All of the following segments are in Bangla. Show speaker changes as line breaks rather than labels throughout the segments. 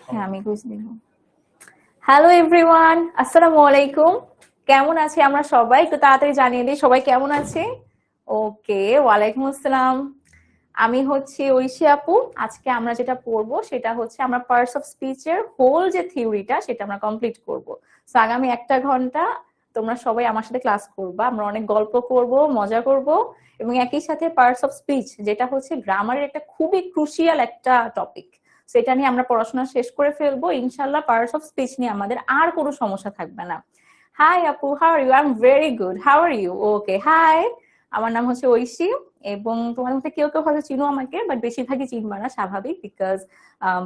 হ্যাঁ আমি কুইজ দিব। হ্যালো এভরিওয়ান, আসসালামু আলাইকুম। কেমন আছি আমরা সবাই? একটু তাড়াতাড়ি জানিয়ে দিই সবাই কেমন আছে। ওকে, ওয়ালাইকুম আসসালাম। আমি হচ্ছি ঐশী আপু। আজকে আমরা যেটা পড়বো সেটা হচ্ছে আমরা পার্টস অফ স্পিচের হোল যে থিওরিটা সেটা আমরা কমপ্লিট করব। সো আগামী 1 ঘন্টা তোমরা সবাই আমার সাথে ক্লাস করবা। আমরা অনেক গল্প করব, মজা করব এবং একই সাথে পার্টস অফ স্পিচ যেটা হচ্ছে গ্রামারের একটা খুবই ক্রুশিয়াল একটা টপিক, সেটা নিয়ে আমরা পড়াশোনা শেষ করে ফেলবো ইনশাল্লাহ। পার্টস অফ স্পিচ নিয়ে আমাদের আর কোনো সমস্যা থাকবে না। হাই আপু, how are you? I am very good, how are you? Okay, hi, আমার নাম হচ্ছে ঐশী এবং তোমার মধ্যে কেউ কেউ হয়তো চিনো আমাকে, বাট বেশিরভাগই চিনবা না, স্বাভাবিক, বিকজ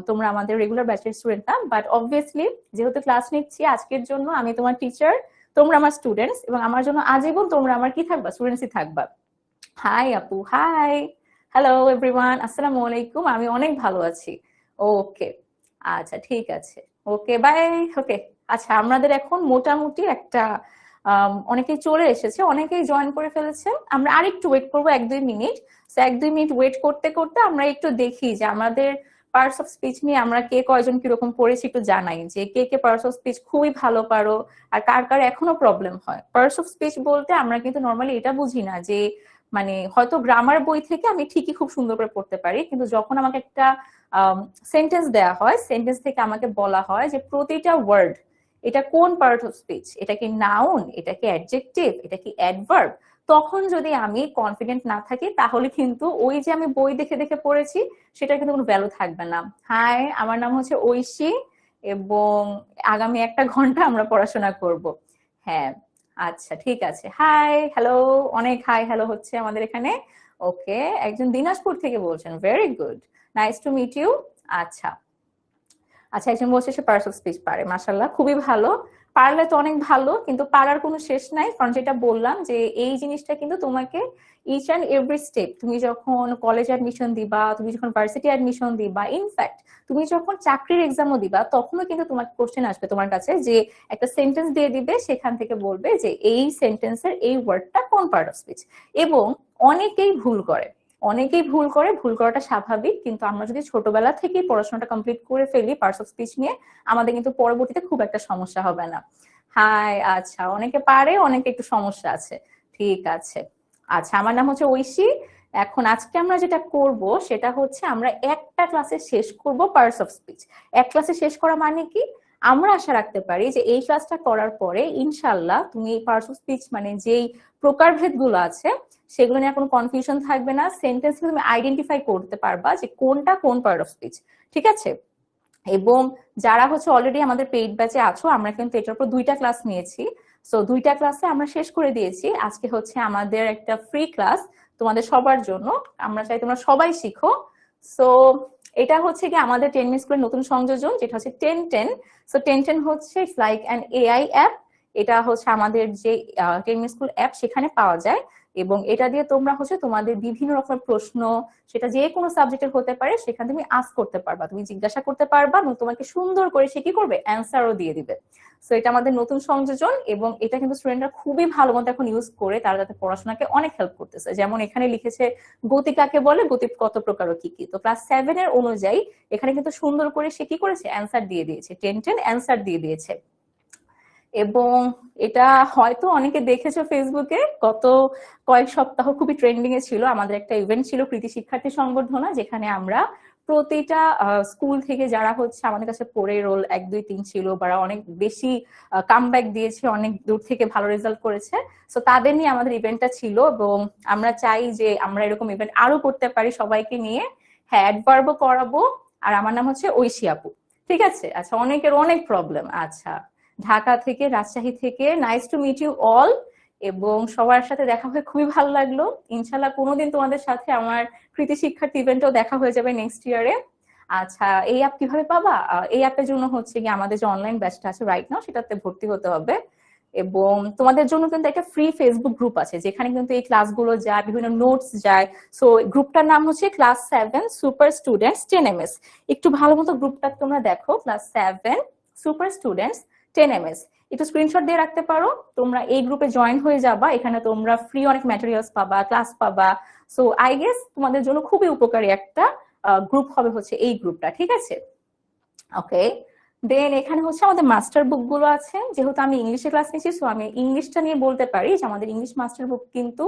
তোমরা আমাদের রেগুলার ব্যাচের স্টুডেন্ট না। বাট অবভিয়াসলি যেহেতু ক্লাস নিচ্ছি আজকের জন্য, আমি তোমার টিচার, তোমরা আমার স্টুডেন্টস, এবং আমার জন্য আজীবন তোমরা আমার কি থাকবা, স্টুডেন্টসই থাকবা। হাই আপু, হাই, হ্যালো এভরিওয়ান, আসসালামু আলাইকুম। আমি অনেক ভালো আছি। ওকে, আচ্ছা ঠিক আছে, ওকে বাই। ওকে, আচ্ছা আমাদের এখন মোটামুটি একটা অনেকেই চলে এসেছে, অনেকেই জয়েন করে ফেলেছেন। আমরা আরেকটু ওয়েট করবো 1-2 মিনিট। 1-2 মিনিট ওয়েট করতে করতে আমরা একটু দেখি যে আমাদের পার্টস অফ স্পিচ নিয়ে আমরা কে কয়জন কিরকম পড়েছি, একটু জানাই যে কে কে পার্টস অফ স্পিচ খুবই ভালো পারো আর কার কার এখনো প্রবলেম হয়। পার্টস অফ স্পিচ বলতে আমরা কিন্তু নর্মালি এটা বুঝি না যে মানে হয়তো গ্রামার বই থেকে আমি ঠিকই খুব সুন্দর করে পড়তে পারি, কিন্তু যখন আমাকে একটা সেন্টেন্স দেয়া হয়, সেন্টেন্স থেকে আমাকে বলা হয় যে প্রতিটা ওয়ার্ড এটা কোন পার্ট অফ স্পিচ, এটা কি নাউন, এটা কি অ্যাডজেক্টিভ, এটা কি অ্যাডভার্ব, তখন যদি আমি কনফিডেন্ট না থাকি তাহলে কিন্তু ওই যে আমি বই দেখে দেখে পড়েছি সেটা কিন্তু কোনো ভ্যালু থাকবে না। হাই, আমার নাম হচ্ছে ঐশী এবং আগামী 1 ঘন্টা আমরা পড়াশোনা করব। হ্যাঁ, আচ্ছা ঠিক আছে, হাই হ্যালো, অনেক হাই হ্যালো হচ্ছে আমাদের এখানে। ওকে, একজন দিনাজপুর থেকে বলছেন, very good, nice to meet you. আচ্ছা আচ্ছা, একজন বলছে সে পার্টস অফ স্পিচ পারে, মাশাল্লাহ, খুবই ভালো। পারলে তো অনেক ভালো, কিন্তু পারার কোনো শেষ নাই, কারণ যেটা বললাম যে এই জিনিসটা কিন্তু তোমাকে ইচ অ্যান্ড এভরি স্টেপ, তুমি যখন কলেজ অ্যাডমিশন দিবা, তুমি যখন ভার্সিটি অ্যাডমিশন দিবা, ইনফ্যাক্ট তুমি যখন চাকরির এক্সামও দিবা, তখনও কিন্তু তোমার কোশ্চেন আসবে তোমার কাছে যে একটা সেন্টেন্স দিয়ে দিবে, সেখান থেকে বলবে যে এই সেন্টেন্সের এই ওয়ার্ডটা কোন পার্ট অফ স্পিচ। এবং অনেকেই ভুল করে, অনেকেই ভুল করে, ভুল করাটা স্বাভাবিক, কিন্তু আমরা যদি ছোটবেলা থেকেই পড়াশোনাটা কমপ্লিট করে ফেলি পার্টস অফ স্পিচ নিয়ে, আমাদের কিন্তু পরবর্তীতে খুব একটা সমস্যা হবে না। হাই, আচ্ছা অনেকে পারে, অনেকে একটু সমস্যা আছে, ঠিক আছে। আচ্ছা, আমার নাম হচ্ছে ঐশী। এখন আজকে আমরা যেটা করব সেটা হচ্ছে আমরা একটা ক্লাসে শেষ করব পার্টস অফ স্পিচ। এক ক্লাসে শেষ করা মানে কি, আমরা আশা রাখতে পারি যে এই ক্লাসটা করার পরে ইনশাল্লাহ তুমি এই পার্টস অফ স্পিচ মানে যেই প্রকারভেদ গুলো আছে সেগুলো নিয়ে কোনো কনফিউশন থাকবে না, সেন্টেন্স তুমি আইডেন্টিফাই করতে পারবা যে কোনটা কোন পার্ট অফ স্পিচ, ঠিক আছে। এবং যারা হচ্ছে অলরেডি আমাদের পেইড ব্যাচে আছো, আমরা কিন্তু এটার উপর 2টা ক্লাস নিয়েছি। সো 2টা ক্লাসে আমরা শেষ করে দিয়েছি। আজকে হচ্ছে আমাদের একটা ফ্রি ক্লাস তোমাদের সবার জন্য, আমরা চাই তোমরা সবাই শিখো। সো এটা হচ্ছে কি আমাদের 10 মিনিট স্কুলের নতুন সংযোজন, যেটা হচ্ছে 10-10। সো 10-10 হচ্ছে it's like an AI app. এটা হচ্ছে আমাদের যে 10 মিনিট স্কুল অ্যাপ সেখানে পাওয়া যায়, এবং এটা দিয়ে তোমরা হচ্ছে তোমাদের বিভিন্ন রকমের প্রশ্ন, সেটা যে কোনো সাবজেক্টের হতে পারে, সেখানে তুমি আস্ক করতে পারবা, তুমি জিজ্ঞাসা করতে পারবা এবং তোমাকে সুন্দর করে সে কি করবে, অ্যান্সারও দিয়ে দিবে। সো এটা আমাদের নতুন সংযোজন এবং এটা কিন্তু স্টুডেন্টরা খুবই ভালো মতো এখন ইউজ করে, তারা যাতে পড়াশোনাকে অনেক হেল্প করতেছে। যেমন এখানে লিখেছে গতি কাকে বলে, গতি কত প্রকার ও কি কি। তো ক্লাস 7 এর অনুযায়ী এখানে কিন্তু সুন্দর করে সে কি করেছে, অ্যান্সার দিয়ে দিয়েছে, 10-10 অ্যান্সার দিয়ে দিয়েছে। এবং এটা হয়তো অনেকে দেখেছো ফেসবুকে, গত কয়েক সপ্তাহ খুবই ট্রেন্ডিং এ ছিল। আমাদের একটা ইভেন্ট ছিল কৃতি শিক্ষার্থী সংবর্ধনা, যেখানে আমরা প্রতিটা স্কুল থেকে যারা হচ্ছে আমাদের কাছে পড়ে রোল 1, 2, 3 ছিল, বা অনেক বেশি কামব্যাক দিয়েছে, অনেক দূর থেকে ভালো রেজাল্ট করেছে, সো তাদের নিয়ে আমাদের ইভেন্টটা ছিল। এবং আমরা চাই যে আমরা এরকম ইভেন্ট আরো করতে পারি সবাইকে নিয়ে। হ্যাঁ, অ্যাডভার্বও করাবো। আর আমার নাম হচ্ছে ঐশী আপু, ঠিক আছে। আচ্ছা, অনেকের অনেক প্রবলেম। আচ্ছা, ঢাকা থেকে, রাজশাহী থেকে, nice to meet you all. এবং সবার সাথে দেখা হয়ে খুবই ভালো লাগলো। ইনশাল্লাহ কোনোদিন তোমাদের সাথে আমার কৃতি শিক্ষার্থী ইভেন্টও দেখা হয়ে যাবে নেক্সট ইয়ারে। আচ্ছা, এই অ্যাপ কিভাবে পাবা? এই অ্যাপের জন্য হচ্ছে কি আমাদের যে অনলাইন ব্যাচটা আছে রাইট নাও, সেটাতে ভর্তি হতে হবে। এবং তোমাদের জন্য কিন্তু একটা ফ্রি ফেসবুক গ্রুপ আছে, যেখানে কিন্তু এই ক্লাসগুলো যায়, বিভিন্ন নোটস যায়। সো গ্রুপটার নাম হচ্ছে ক্লাস 7 সুপার স্টুডেন্টস 10 MS। একটু ভালো মতো গ্রুপটা তোমরা দেখো, ক্লাস 7 সুপার স্টুডেন্টস 10 MS। একটু স্ক্রিনশট দিয়ে রাখতে পারো, তোমরা এই গ্রুপে জয়েন হয়ে যাবা। এখানে তোমরা ফ্রি অনেক ম্যাটেরিয়ালস পাবা, ক্লাস পাবা। সো আই গেস তোমাদের জন্য খুবই উপকারী একটা গ্রুপ হবে হচ্ছে এই গ্রুপটা, ঠিক আছে। ওকে, দেন এখানে হচ্ছে আমাদের মাস্টার বুক গুলো আছে। যেহেতু আমি ইংলিশে ক্লাস নিচ্ছি, সো আমি ইংলিশটা নিয়ে বলতে পারি যে আমাদের ইংলিশ মাস্টার বুক কিন্তু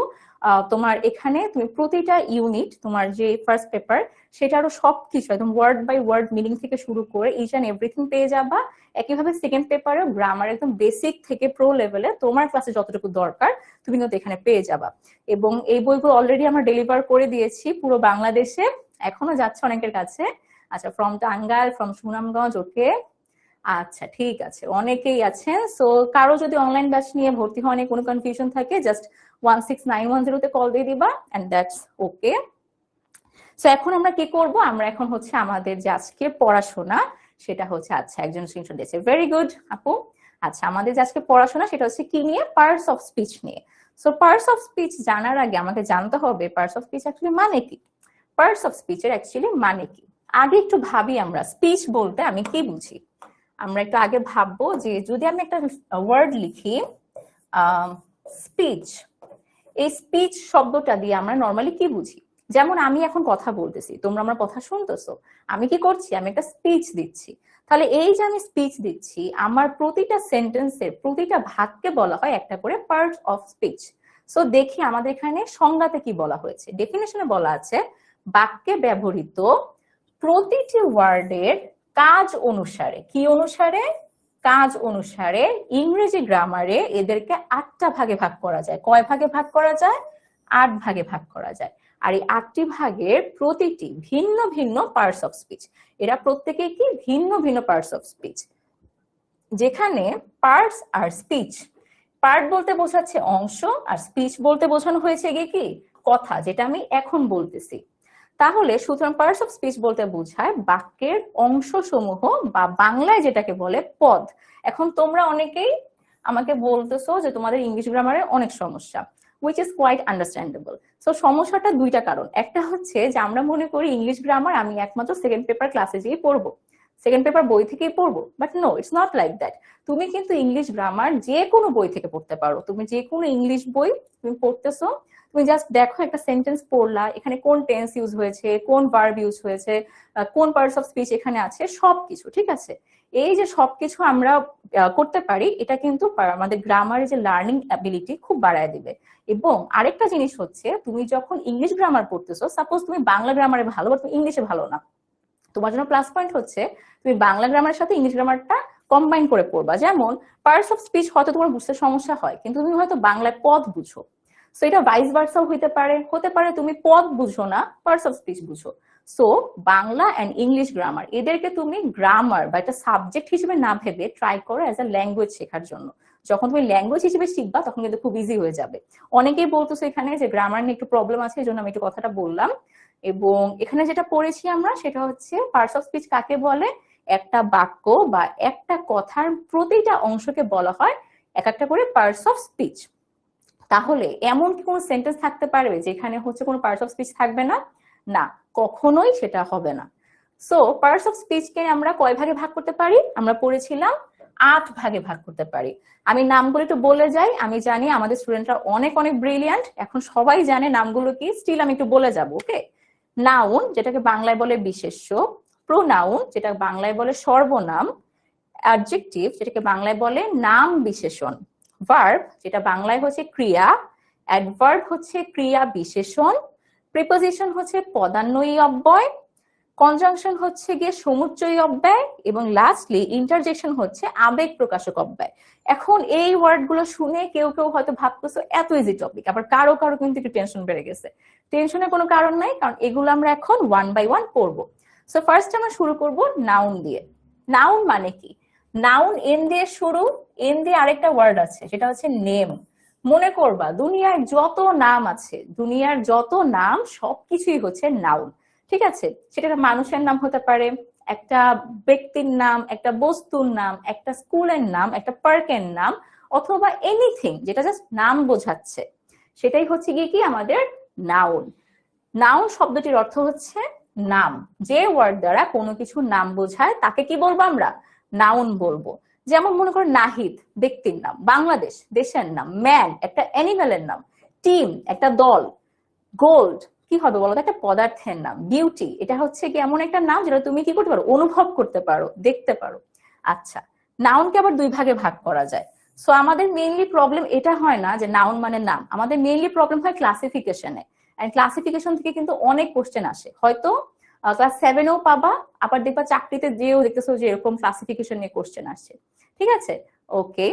তোমার এখানে তুমি প্রতিটা ইউনিট, তোমার যে ফার্স্ট পেপার সেটারও সবকিছু একদম ওয়ার্ড বাই ওয়ার্ড মিনিং থেকে শুরু করে ইচ অ্যান্ড এভরিথিং পেয়ে যাবা। একইভাবে সেকেন্ড পেপারেও গ্রামার একদম বেসিক থেকে প্রো লেভেলে তোমার ক্লাসে যতটুকু দরকার তুমি কিন্তু এখানে পেয়ে যাবা। এবং এই বইগুলো অলরেডি আমরা ডেলিভার করে দিয়েছি পুরো বাংলাদেশে, এখনো যাচ্ছে অনেকের কাছে। আচ্ছা, ফ্রম টাঙ্গাইল, ফ্রম সুনামগঞ্জ, ওকে। আচ্ছা ঠিক আছে, অনেকেই আছেন। সো কারো যদি অনলাইন ব্যাচ নিয়ে ভর্তি হওয়া কোনো কনফিউশন থাকে, জাস্ট 16910 তে কল দিয়ে দিবা, এন্ড দ্যাটস ওকে। সো এখন আমরা কি করব, আমরা এখন হচ্ছে আমাদের যে আজকে পড়াশোনা সেটা হচ্ছে, আচ্ছা একজন স্ক্রিনশট দিয়েছে, ভেরি গুড আপু। আচ্ছা, আমাদের যে আজকে পড়াশোনা সেটা হচ্ছে কি নিয়ে, পার্টস অফ স্পিচ নিয়ে। সো পার্টস অফ স্পিচ জানার আগে আমাকে জানতে হবে পার্টস অফ স্পিচ অ্যাকচুয়ালি মানে কি। পার্টস অফ স্পিচের অ্যাকচুয়ালি মানে কি, আগে একটু ভাবি আমরা স্পিচ বলতে আমি কি বুঝি। আমরা একটু আগে ভাববো যে যদি আমি একটা ওয়ার্ড লিখি স্পিচ, এই স্পিচ শব্দটা দিয়ে আমরা নর্মালি কি বুঝি। যেমন আমি এখন কথা বলতেছি, তোমরা আমার কথা শুনতেছো, আমি কি করছি, আমি একটা স্পিচ দিচ্ছি। তাহলে এই যে আমি স্পিচ দিচ্ছি, আমার প্রতিটা সেন্টেন্সের প্রতিটা ভাগকে বলা হয় একটা করে পার্ট অফ স্পিচ। সো দেখি আমাদের এখানে সংজ্ঞাতে কি বলা হয়েছে, ডেফিনেশনে বলা আছে বাক্যে ব্যবহৃত প্রতিটি ওয়ার্ডের কাজ অনুসারে, কি অনুসারে, কাজ অনুসারে ইংরেজি গ্রামারে এদেরকে 8টা ভাগে ভাগ করা যায়। কয় ভাগে ভাগ করা যায়, 8 ভাগে ভাগ করা যায়। আর এই 8টি ভাগের প্রতিটি ভিন্ন ভিন্ন পার্টস অফ স্পিচ, এরা প্রত্যেকে কি ভিন্ন ভিন্ন পার্টস অফ স্পিচ। যেখানে পার্টস আর স্পিচ, পার্ট বলতে বোঝাচ্ছে অংশ, আর স্পিচ বলতে বোঝানো হয়েছে গিয়ে কি কথা, যেটা আমি এখন বলতেছি। তাহলে সুতরাং পার্টস অফ স্পিচ বলতে বোঝায় বাক্যের অংশসমূহ, বা বাংলায় যেটাকে বলে পদ। এখন তোমরা অনেকেই আমাকে বলতেছো যে তোমাদের ইংলিশ গ্রামারে অনেক সমস্যা, which is quite understandable. So সমস্যাটা দুইটা কারণ, একটা হচ্ছে যে আমরা মনে করি ইংলিশ গ্রামার আমি একমাত্র সেকেন্ড পেপার ক্লাসে গিয়ে পড়বো, সেকেন্ড পেপার বই থেকেই পড়বো, but no, it's not like that. তুমি কিন্তু ইংলিশ গ্রামার যে কোনো বই থেকে পড়তে পারো। তুমি যে কোনো ইংলিশ বই তুমি পড়তেছো, তুমি জাস্ট দেখো একটা সেন্টেন্স পড়লা, এখানে কোন টেন্স ইউজ হয়েছে, কোন ভার্ব ইউজ হয়েছে, কোন পার্টস অফ স্পিচ এখানে আছে, সবকিছু ঠিক আছে। এই যে সবকিছু আমরা করতে পারি, এটা কিন্তু আমাদের গ্রামারের যে লার্নিং অ্যাবিলিটি খুব বাড়ায় দিবে। এবং আরেকটা জিনিস হচ্ছে, তুমি যখন ইংলিশ গ্রামার পড়তেছো, সাপোজ তুমি বাংলা গ্রামারে ভালো বা তুমি ইংলিশে ভালো না, তোমার জন্য প্লাস পয়েন্ট হচ্ছে তুমি বাংলা গ্রামারের সাথে ইংলিশ গ্রামারটা কম্বাইন করে পড়বা। যেমন পার্টস অফ স্পিচ হয়তো তোমার বুঝতে সমস্যা হয়, কিন্তু তুমি হয়তো বাংলায় পদ বুঝো। সো এটা ভাইস ভার্সাও হতে পারে তুমি পদ বুঝো না, পার্টস অফ স্পিচ বুঝো। So Bangla and English grammar এদেরকে তুমি গ্রামার বা একটা সাবজেক্ট হিসেবে না ভেবে ট্রাই করো অ্যাজ আ ল্যাঙ্গুয়েজ শেখার জন্য। যখন তুমি ল্যাঙ্গুয়েজ হিসেবে শিখবা তখন কিন্তু খুব ইজি হয়ে যাবে। অনেকেই বলতেছো এখানে যে গ্রামার নিয়ে একটু প্রবলেম আছে, এই জন্য আমি একটু কথাটা বললাম। এবং এখানে যেটা পড়েছি আমরা সেটা হচ্ছে পার্টস অফ স্পিচ কাকে বলে, একটা বাক্য বা একটা কথার প্রতিটা অংশকে বলা হয় এক একটা করে পার্টস অফ স্পিচ। তাহলে এমন কি কোনো সেন্টেন্স থাকতে পারবে যেখানে হচ্ছে কোনো পার্টস অফ স্পিচ থাকবে না? না, কখনোই সেটা হবে না। সো পার্টস অফ স্পিচকে আমরা কয় ভাগে ভাগ করতে পারি, আমরা পড়েছিলাম 8 ভাগে ভাগ করতে পারি। আমি নামগুলো একটু বলে যাই, আমি জানি আমাদের স্টুডেন্টরা অনেক অনেক ব্রিলিয়ান্ট, এখন সবাই জানে নামগুলো কি, স্টিল আমি একটু বলে যাব, ওকে। নাউন, যেটাকে বাংলায় বলে বিশেষ্য, প্রোনাউন যেটা বাংলায় বলে সর্বনাম, অ্যাডজেক্টিভ যেটাকে বাংলায় বলে নাম বিশেষণ, ভার্ব যেটা বাংলায় হচ্ছে ক্রিয়া, অ্যাডভার্ব হচ্ছে ক্রিয়া বিশেষণ, প্রিপোজিশন হচ্ছে পদান্বয়ী অব্যয়, কনজাংশন হচ্ছে গিয়ে সমুচ্চয়ী অব্যয়, এবং লাস্টলি ইন্টারজেকশন হচ্ছে আবেগ প্রকাশক অব্যয়। এখন এই ওয়ার্ড গুলো শুনে কেউ কেউ হয়তো ভাবতেছো এত ইজি টপিক, আবার কারো কারো কিন্তু একটু টেনশন বেড়ে গেছে। টেনশনের কোনো কারণ নাই, কারণ এগুলো আমরা এখন ওয়ান বাই ওয়ান পড়বো। সো ফার্স্ট আমরা শুরু করব নাউন দিয়ে। নাউন মানে কি, নাউন এন দিয়ে শুরু, এন দিয়ে আরেকটা ওয়ার্ড আছে সেটা হচ্ছে নেম। মনে করবা দুনিয়ার যত নাম আছে, দুনিয়ার যত নাম সবকিছুই হচ্ছে নাউন, ঠিক আছে। সেটা একটা মানুষের নাম হতে পারে, একটা ব্যক্তির নাম, একটা বস্তুর নাম, একটা স্কুলের নাম, একটা পার্কের নাম, অথবা এনিথিং যেটা জাস্ট নাম বোঝাচ্ছে, সেটাই হচ্ছে গিয়ে কি আমাদের নাউন। নাউন শব্দটির অর্থ হচ্ছে নাম, যে ওয়ার্ড দ্বারা কোনো কিছু নাম বোঝায় তাকে কি বলবো আমরা, নাউন বলবো। যেমন মনে করো নাহিদ ব্যক্তির নাম, বাংলাদেশ দেশের নাম, ম্যান একটা অ্যানিমেলের নাম, টিম একটা দল, গোল্ড কি হবে বলো তো? একটা পদার্থের নাম। বিউটি, এটা হচ্ছে কি এমন একটা নাম যেটা তুমি কি করতে পারো, অনুভব করতে পারো, দেখতে পারো। আচ্ছা, নাউনকে আবার দুই ভাগে ভাগ করা যায়। সো আমাদের মেইনলি প্রবলেম এটা হয় না যে নাউন মানে নাম, আমাদের মেইনলি প্রবলেম হয় ক্লাসিফিকেশনে। এন্ড ক্লাসিফিকেশন থেকে কিন্তু অনেক কোশ্চেন আসে, হয়তো ক্লাস 7-এও পাবা, আবার দেখবা চাকরিতে যেও দেখতেছো যে এরকম ক্লাসিফিকেশন নিয়ে কোশ্চেন আসছে। ঠিক আছে, ওকে।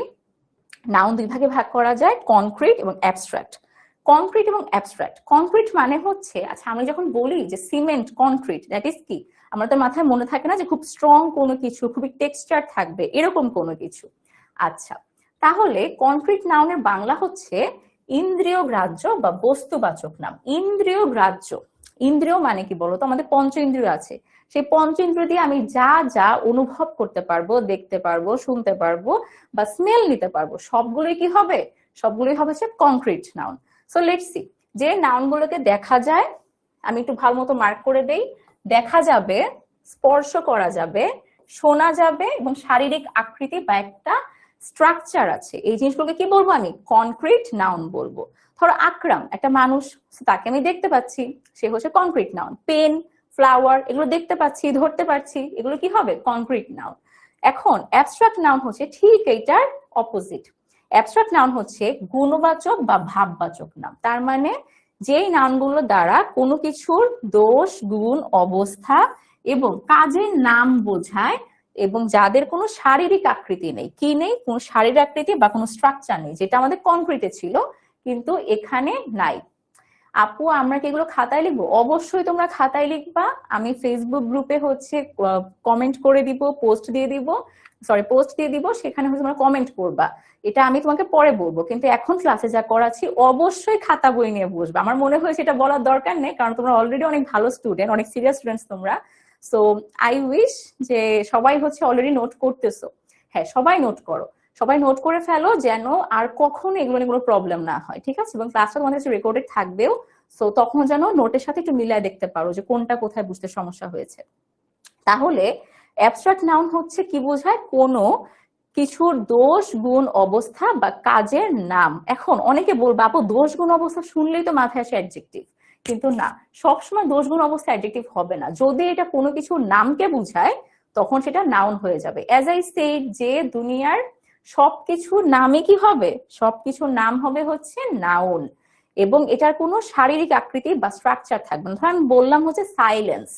নাউন দুই ভাগে ভাগ করা যায়, কনক্রিট এবং অ্যাবস্ট্রাক্ট। কনক্রিট এবং অ্যাবস্ট্রাক্ট। কনক্রিট মানে হচ্ছে, আচ্ছা আমি যখন বলি যে সিমেন্ট কনক্রিট, দ্যাট ইজ কি, আমাদের মাথায় মনে থাকে না যে খুব স্ট্রং কোনো কিছু, খুবই টেক্সচার থাকবে, এরকম কোনো কিছু। আচ্ছা, তাহলে কনক্রিট নাউনের বাংলা হচ্ছে ইন্দ্রিয় গ্রাহ্য বা বস্তুবাচক নাম। ইন্দ্রিয় গ্রাহ্য, ইন্দ্রিয় মানে কি বলতো? আমাদের পঞ্চ ইন্দ্রিয় আছে, সেই পঞ্চ ইন্দ্রিয় দিয়ে আমি যা যা অনুভব করতে পারবো, দেখতে পারবো, শুনতে পারবো বা স্মেল নিতে পারবো, সবগুলোই কি হবে? সবগুলোই হবে হচ্ছে concrete noun. So let's see, যে নাউনগুলোকে দেখা যায়, আমি একটু ভালো মতো মার্ক করে দেই, দেখা যাবে, স্পর্শ করা যাবে, শোনা যাবে এবং শারীরিক আকৃতি বা একটা স্ট্রাকচার আছে, এই জিনিসগুলোকে কি বলবো আমি? কনক্রিট নাউন বলবো। ধরো আকরাম, একটা মানুষ, তাকে আমি দেখতে পাচ্ছি, সে হচ্ছে কনক্রিট নাউন। পেন, ফ্লাওয়ার, এগুলো দেখতে পাচ্ছি, ধরতে পারছি, এগুলো কি হবে? Concrete noun. এখন অ্যাবস্ট্রাক্ট নাউন হচ্ছে ঠিক এইটার অপোজিট। অ্যাবস্ট্রাক্ট নাউন হচ্ছে গুণবাচক বা ভাববাচক নাম। তার মানে যেই নাউনগুলো দ্বারা কোনো কিছুর দোষ, গুণ, অবস্থা এবং কাজের নাম বোঝায় এবং যাদের কোনো শারীরিক আকৃতি নেই। কি নেই? কোনো শারীরিক আকৃতি বা কোনো স্ট্রাকচার নেই, যেটা আমাদের কনক্রিটে ছিল কিন্তু এখানে নাই। আপু আমরা কি এগুলো খাতায় লিখবো? অবশ্যই তোমরা খাতায় লিখবা। আমি ফেসবুক গ্রুপে হচ্ছে কমেন্ট করে দিব, পোস্ট দিয়ে দিব, পোস্ট দিয়ে দিব, সেখানে হচ্ছে তোমরা কমেন্ট করবা। এটা আমি তোমাকে পরে বলবো, কিন্তু এখন ক্লাসে যা করাচ্ছি অবশ্যই খাতা বই নিয়ে বসবে। আমার মনে হয়েছে এটা বলার দরকার নেই, কারণ তোমরা অলরেডি অনেক ভালো স্টুডেন্ট, অনেক সিরিয়াস স্টুডেন্টস তোমরা। সো আই উইশ যে সবাই হচ্ছে অলরেডি নোট করতেছো। হ্যাঁ, সবাই নোট করো, সবাই নোট করে ফেলো, যেন আর কখনো এগুলো নিয়ে কোনো প্রবলেম না হয়। ঠিক আছে, এবং ক্লাসটা তোমাদের কাছে রেকর্ডেড থাকবেও, সো তখন যেন নোটের সাথে একটু মিলায় দেখতে পারো যে কোনটা কোথায় বুঝতে সমস্যা হয়েছে। তাহলে অ্যাবস্ট্রাক্ট নাউন হচ্ছে কি বোঝায়? কোনো কিছুর দোষ, গুণ, অবস্থা বা কাজের নাম। এখন অনেকে বলবে আপু দোষ, গুণ, অবস্থা শুনলেই তো মাথায় আসে অ্যাডজেক্টিভ, কিন্তু না, সবসময় দোষ, গুণ, অবস্থা অ্যাডজেক্টিভ হবে না। যদি এটা কোনো কিছুর নামকে বুঝায় তখন সেটা নাউন হয়ে যাবে। অ্যাজ আই সেড, যে দুনিয়ার সবকিছুর নামই কি হবে? সবকিছুর নাম হবে হচ্ছে নাউন, এবং এটার কোনো শারীরিক আকৃতি বা স্ট্রাকচার থাকবে না। ধর আমি বললাম হচ্ছে সাইলেন্স,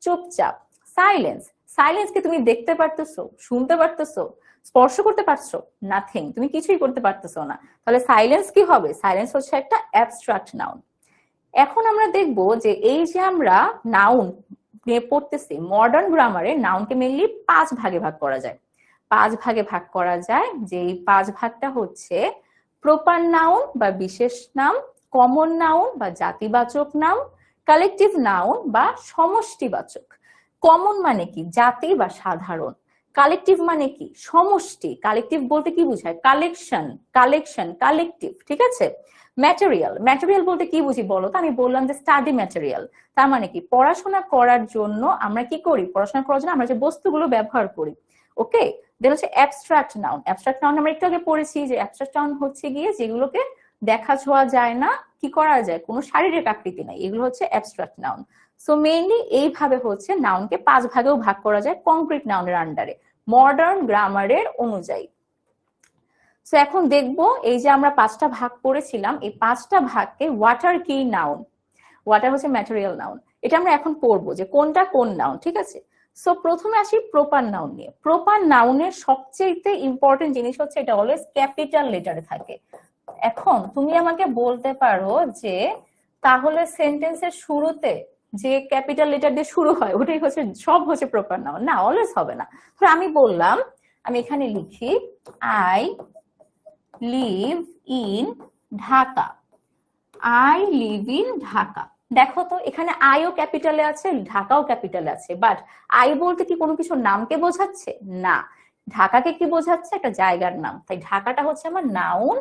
চুপচাপ। সাইলেন্স, সাইলেন্সকে তুমি দেখতে পারতেছো, শুনতে পারতেছো, স্পর্শ করতে পারছো? নাথিং, তুমি কিছুই করতে পারতেছো না। তাহলে সাইলেন্স কি হবে? সাইলেন্স হচ্ছে একটা অ্যাবস্ট্রাক্ট নাউন। এখন আমরা দেখব যে এই যে আমরা নাউন নিয়ে পড়তেছি, মডার্ন গ্রামারে নাউনকে মেইনলি 5 ভাগে ভাগ করা যায়। 5 ভাগে ভাগ করা যায়, যে এই 5 ভাগটা হচ্ছে প্রপার নাউন বা বিশেষ নাম, কমন নাউন বা জাতিবাচক নাম, কালেকটিভ নাউন বা সমষ্টিবাচক। কমন মানে কি? জাতি বা সাধারণ। কালেকটিভ মানে কি? সমষ্টি। কালেকটিভ বলতে কি বোঝায়? Collection, collection, collective. ঠিক আছে। ম্যাটেরিয়াল, ম্যাটেরিয়াল বলতে কি বুঝি বলো তো? আমি বললাম যে স্টাডি ম্যাটেরিয়াল। তার মানে কি? পড়াশোনা করার জন্য আমরা কি করি? পড়াশোনা করার জন্য আমরা যে বস্তুগুলো ব্যবহার করি। ওকে, দেন হচ্ছে অ্যাবস্ট্রাক্ট নাউন। অ্যাবস্ট্রাক্ট নাউন আমরা একটু আগে পড়েছি যে অ্যাবস্ট্রাক্ট নাউন হচ্ছে গিয়ে যেগুলোকে দেখা ছোঁয়া যায় না, কি করা যায়, কোনো শারীরিক আকৃতি নাই, এগুলো হচ্ছে অ্যাবস্ট্রাক্ট নাউন। সো মেইনলি এইভাবে হচ্ছে নাউনকে 5 ভাগেও ভাগ করা যায় কংক্রিট নাউনের আন্ডারে, মডার্ন গ্রামারের অনুযায়ী। সো এখন দেখবো এই যে আমরা 5টা ভাগ করেছিলাম, এই 5টা ভাগকে ওয়াটার কি নাউন, ওয়াটার হচ্ছে ম্যাটেরিয়াল নাউন, এটা আমরা এখন পড়বো যে কোনটা কোন নাউন। ঠিক আছে, সো প্রথমে আসি প্রপার নাউন নিয়ে। প্রপার নাউনের সবচেয়ে ইম্পর্টেন্ট জিনিস হচ্ছে এটা অলওয়েজ ক্যাপিটাল লেটারে থাকে। এখন তুমি আমাকে বলতে পারো যে তাহলে সেন্টেন্সের শুরুতে যে ক্যাপিটাল লেটার দিয়ে শুরু হয় ওটাই হচ্ছে সব হচ্ছে প্রপার নাউন? না, অলওয়েজ হবে না। ধর আমি বললাম, আমি এখানে লিখি I live in Dhaka, I live in Dhaka. দেখো তো এখানে আইও ক্যাপিটালে আছে, ঢাকাও ক্যাপিটালে আছে, বাট আই বলতে কি কোনো কিছু নামকে বোঝাচ্ছে? না। ঢাকাকে কি বোঝাচ্ছে? একটা জায়গার নাম। তাই ঢাকাটা হচ্ছে আমার নাউন,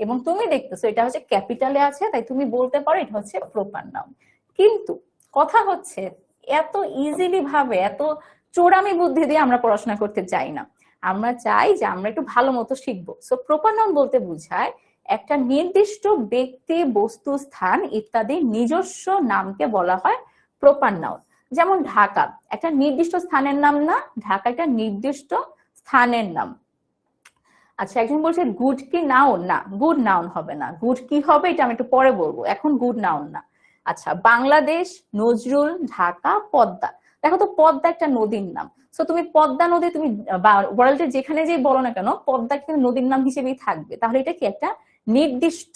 এবং তুমি দেখতেছো এটা হচ্ছে ক্যাপিটালে আছে, তাই তুমি বলতে পারো এটা হচ্ছে প্রপার নাউন। কিন্তু কথা হচ্ছে এত ইজিলি ভাবে, এত চোরামি বুদ্ধি দিয়ে আমরা পড়াশোনা করতে চাই না। আমরা চাই যে আমরা একটু ভালো মতো শিখবো। সো প্রপার নাউন বলতে বোঝায় একটা নির্দিষ্ট ব্যক্তি, বস্তু, স্থান ইত্যাদি নিজস্ব নামকে বলা হয় প্রপার নাউন। যেমন ঢাকা একটা নির্দিষ্ট স্থানের নাম না, ঢাকা একটা নির্দিষ্ট স্থানের নাম। আচ্ছা, একজন বলছে গুড কি নাউন? না, গুড নাউন হবে না। গুড কি হবে এটা আমি একটু পরে বলবো, এখন গুড নাউন না। আচ্ছা, বাংলাদেশ, নজরুল, ঢাকা, পদ্মা। দেখো তো, পদ্মা একটা নদীর নাম। সো তুমি পদ্মা নদী তুমি ওয়ার্ল্ডের যেখানে যে বলো না কেন, পদ্মা কিন্তু নদীর নাম হিসেবেই থাকবে। তাহলে এটা কি একটা নির্দিষ্ট।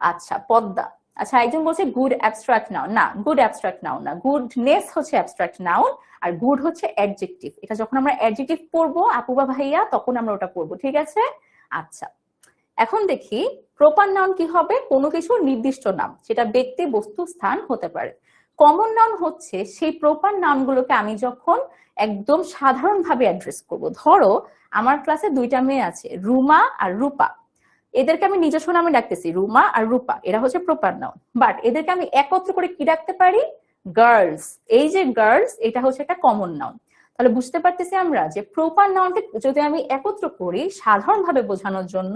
আচ্ছা, পদ্মা। আচ্ছা, একজন বলছে গুড অ্যাবস্ট্রাক্ট নাউন। না, গুড অ্যাবস্ট্রাক্ট নাউন না, গুডনেস হচ্ছে অ্যাবস্ট্রাক্ট নাউন, আর গুড হচ্ছে অ্যাডজেক্টিভ। এটা যখন আমরা অ্যাডজেক্টিভ পড়বো আপু বা ভাইয়া, তখন আমরা ওটা পড়বো, ঠিক আছে? আচ্ছা, এখন দেখি প্রপার নাউন কি হবে? কোনো কিছু নির্দিষ্ট নাম, সেটা ব্যক্তি, বস্তু, স্থান হতে পারে। কমন নাউন হচ্ছে সেই প্রপার নাউনগুলোকে আমি যখন একদম সাধারণভাবে অ্যাড্রেস করব। ধরো আমার ক্লাসে দুইটা মেয়ে আছে, রুমা আর রূপা। এদেরকে আমি নিজস্ব নামে ডাকতেছি, রুমা আর রূপা, এরা হচ্ছে প্রপার নাউন। বাট এদেরকে আমি একত্র করে কি ডাকতে পারি? গার্লস। এই যে গার্লস, এটা হচ্ছে একটা কমন নাউন। তাহলে বুঝতে পারতেছি আমরা যে প্রপার নাউনকে যদি আমি একত্র করি সাধারণভাবে বোঝানোর জন্য,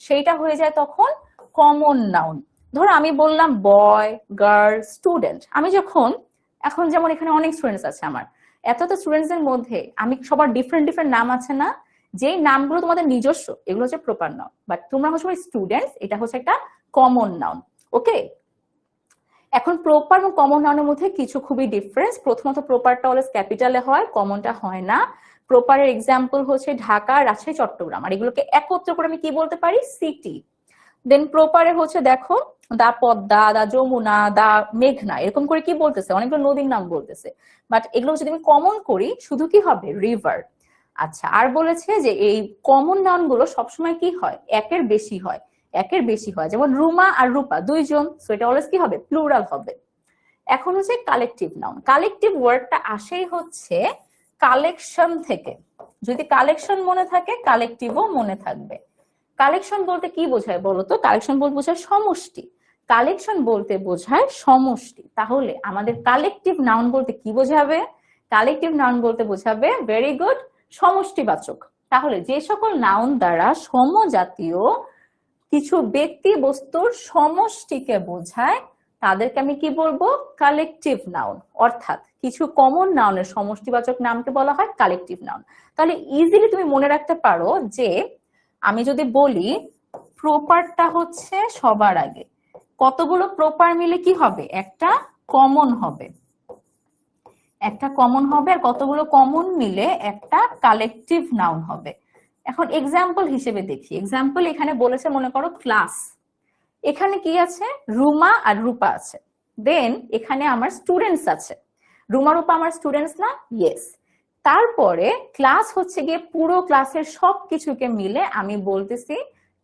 সেইটা হয়ে যায় তখন কমন নাউন। ধরো আমি বললাম বয়, গার্ল, স্টুডেন্ট। আমি যখন এখন যেমন এখানে অনেক স্টুডেন্টস আছে আমার, এত স্টুডেন্টস এর মধ্যে আমি সবার ডিফারেন্ট ডিফারেন্ট নাম আছে না, যেই নামগুলো তোমাদের নিজস্ব এগুলো হচ্ছে প্রপার নাউন। বাট তোমরা হচ্ছে স্টুডেন্টস, এটা হচ্ছে একটা কমন নাউন। ওকে, এখন প্রপার এবং কমন নাউনের মধ্যে কিছু খুবই ডিফারেন্স। প্রথমত প্রপারটা অলওয়েজ ক্যাপিটালে হয়, কমনটা হয় না। প্রপারের এক্সাম্পল হচ্ছে ঢাকা, রাজশাহী, চট্টগ্রাম, আর এগুলোকে একত্র করে আমি কি বলতে পারি? সিটি। দেন প্রপারে হচ্ছে দেখো দা পদ্মা, দা যমুনা, দা মেঘনা, এরকম করে কি বলতেছে? অনেকগুলো নদীর নাম বলতেছে। বাট এগুলো যদি আমি কমন করি শুধু কি হবে? রিভার। আচ্ছা, আর বলেছে যে এই কমন নাউন গুলো সবসময় কি হয়? একের বেশি হয়, একের বেশি হয়। যেমন রুমা আর রূপা দুইজন, সো এটা অলওয়েজ কি হবে? প্লুরাল হবে। এখন হচ্ছে কালেকটিভ নাউন। কালেকটিভ ওয়ার্ডটা আসেই হচ্ছে কালেকশন থেকে। যদি কালেকশন মনে থাকে, কালেকটিভও মনে থাকবে। কালেকশন বলতে কি বোঝায় বলতো? কালেকশন বলতে বোঝায় সমষ্টি। কালেকশন বলতে বোঝায় সমষ্টি। তাহলে আমাদের কালেকটিভ নাউন বলতে কি বোঝাবে? কালেকটিভ নাউন বলতে বোঝাবে, ভেরি গুড, সমষ্টিবাচক। তাহলে যে সকল নাউন দ্বারা সমজাতীয় কিছু ব্যক্তি বস্তুর সমষ্টিকে বোঝায় তাদেরকে আমি কি বলবো? Collective noun. অর্থাৎ কিছু কমন নাউনের সমষ্টিবাচক নামকে বলা হয় কালেকটিভ নাউন। তাহলে ইজিলি তুমি মনে রাখতে পারো যে আমি যদি বলি প্রপারটা হচ্ছে সবার আগে, কতগুলো প্রপার মিলে কি হবে? একটা কমন হবে, একটা কমন হবে। আর কতগুলো কমন মিলে একটা কালেকটিভ নাউন হবে। এখন এক্সাম্পল হিসেবে দেখি। এক্সাম্পল এখানে বলেছে, মনে করো ক্লাস। এখানে কি আছে? রুমা আর রূপা আছে। দেন এখানে আমার স্টুডেন্টস আছে। রুমা রূপা আমার স্টুডেন্টস না? ইয়েস। তারপরে ক্লাস হচ্ছে গিয়ে পুরো ক্লাসের সবকিছুকে মিলে আমি বলতেছি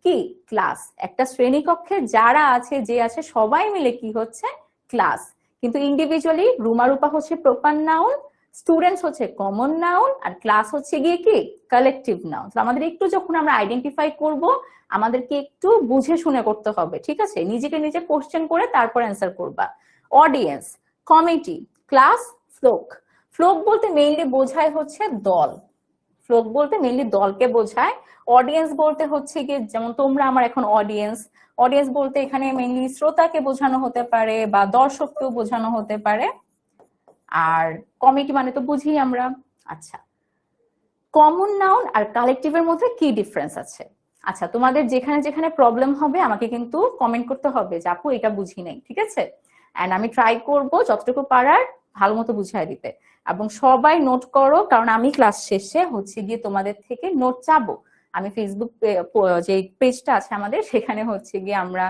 কি? ক্লাস। একটা শ্রেণীকক্ষে যারা আছে, যে আছে, সবাই মিলে কি হচ্ছে? ক্লাস। কিন্তু ইন্ডিভিজুয়ালি রুমা রূপা হচ্ছে প্রপার নাউন, স্টুডেন্টস হচ্ছে কমন নাউন, আর ক্লাস হচ্ছে গিয়ে কি? Collective noun. তো আমাদের একটু যখন আমরা আইডেন্টিফাই করব, আমাদেরকে একটু বুঝে শুনে করতে হবে, ঠিক আছে? নিজেকে নিজে কোশ্চেন করে তারপর অ্যান্সার করবা। Audience, committee, class, flock. Flock বলতে মেইনলি বোঝায় হচ্ছে দল। ফ্লোক বলতে মেইনলি দলকে বোঝায়। অডিয়েন্স বলতে হচ্ছে গিয়ে, যেমন তোমরা আমার এখন অডিয়েন্স। অডিয়েন্স বলতে এখানে মেইনলি শ্রোতাকে বোঝানো হতে পারে বা দর্শককেও বোঝানো হতে পারে। আর কমিটি মানে তো বুঝি আমরা। আচ্ছা, কমন নাউন আর কালেকটিভের মধ্যে কি ডিফারেন্স আছে? আচ্ছা, তোমাদের যেখানে যেখানে প্রবলেম হবে আমাকে কিন্তু কমেন্ট করতে হবে যে আপু এটা বুঝি নাই, ঠিক আছে? এন্ড আমি ট্রাই করব যতটুকু পারার ভালো মতো বুঝাই দিতে। এবং সবাই নোট করো, কারণ আমি ক্লাস শেষে হচ্ছে গিয়ে তোমাদের থেকে নোট চাবো। আমি ফেসবুক যে পেজটা আছে আমাদের, সেখানে হচ্ছে গিয়ে আমরা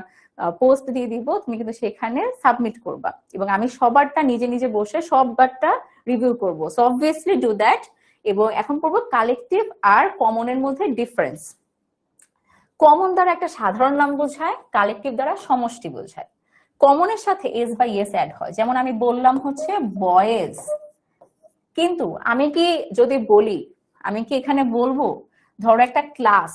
পোস্ট দিয়ে দিব, তুমি কিন্তু সেখানে সাবমিট করবা। এবং আমি সবারটা নিজে নিজে বসে সববারটা রিভিউ করবো। So obviously do that. এবং এখন পড়বো কালেকটিভ আর কমনের মধ্যে ডিফারেন্স। কমন দ্বারা একটা সাধারণ নাম বোঝায়, কালেকটিভ দ্বারা সমষ্টি বোঝায়। কমনের সাথে এস বা ইয়েস অ্যাড হয়। যেমন আমি বললাম হচ্ছে বয়েজ, কিন্তু আমি কি যদি বলি, আমি কি এখানে বলবো ধরো একটা ক্লাস,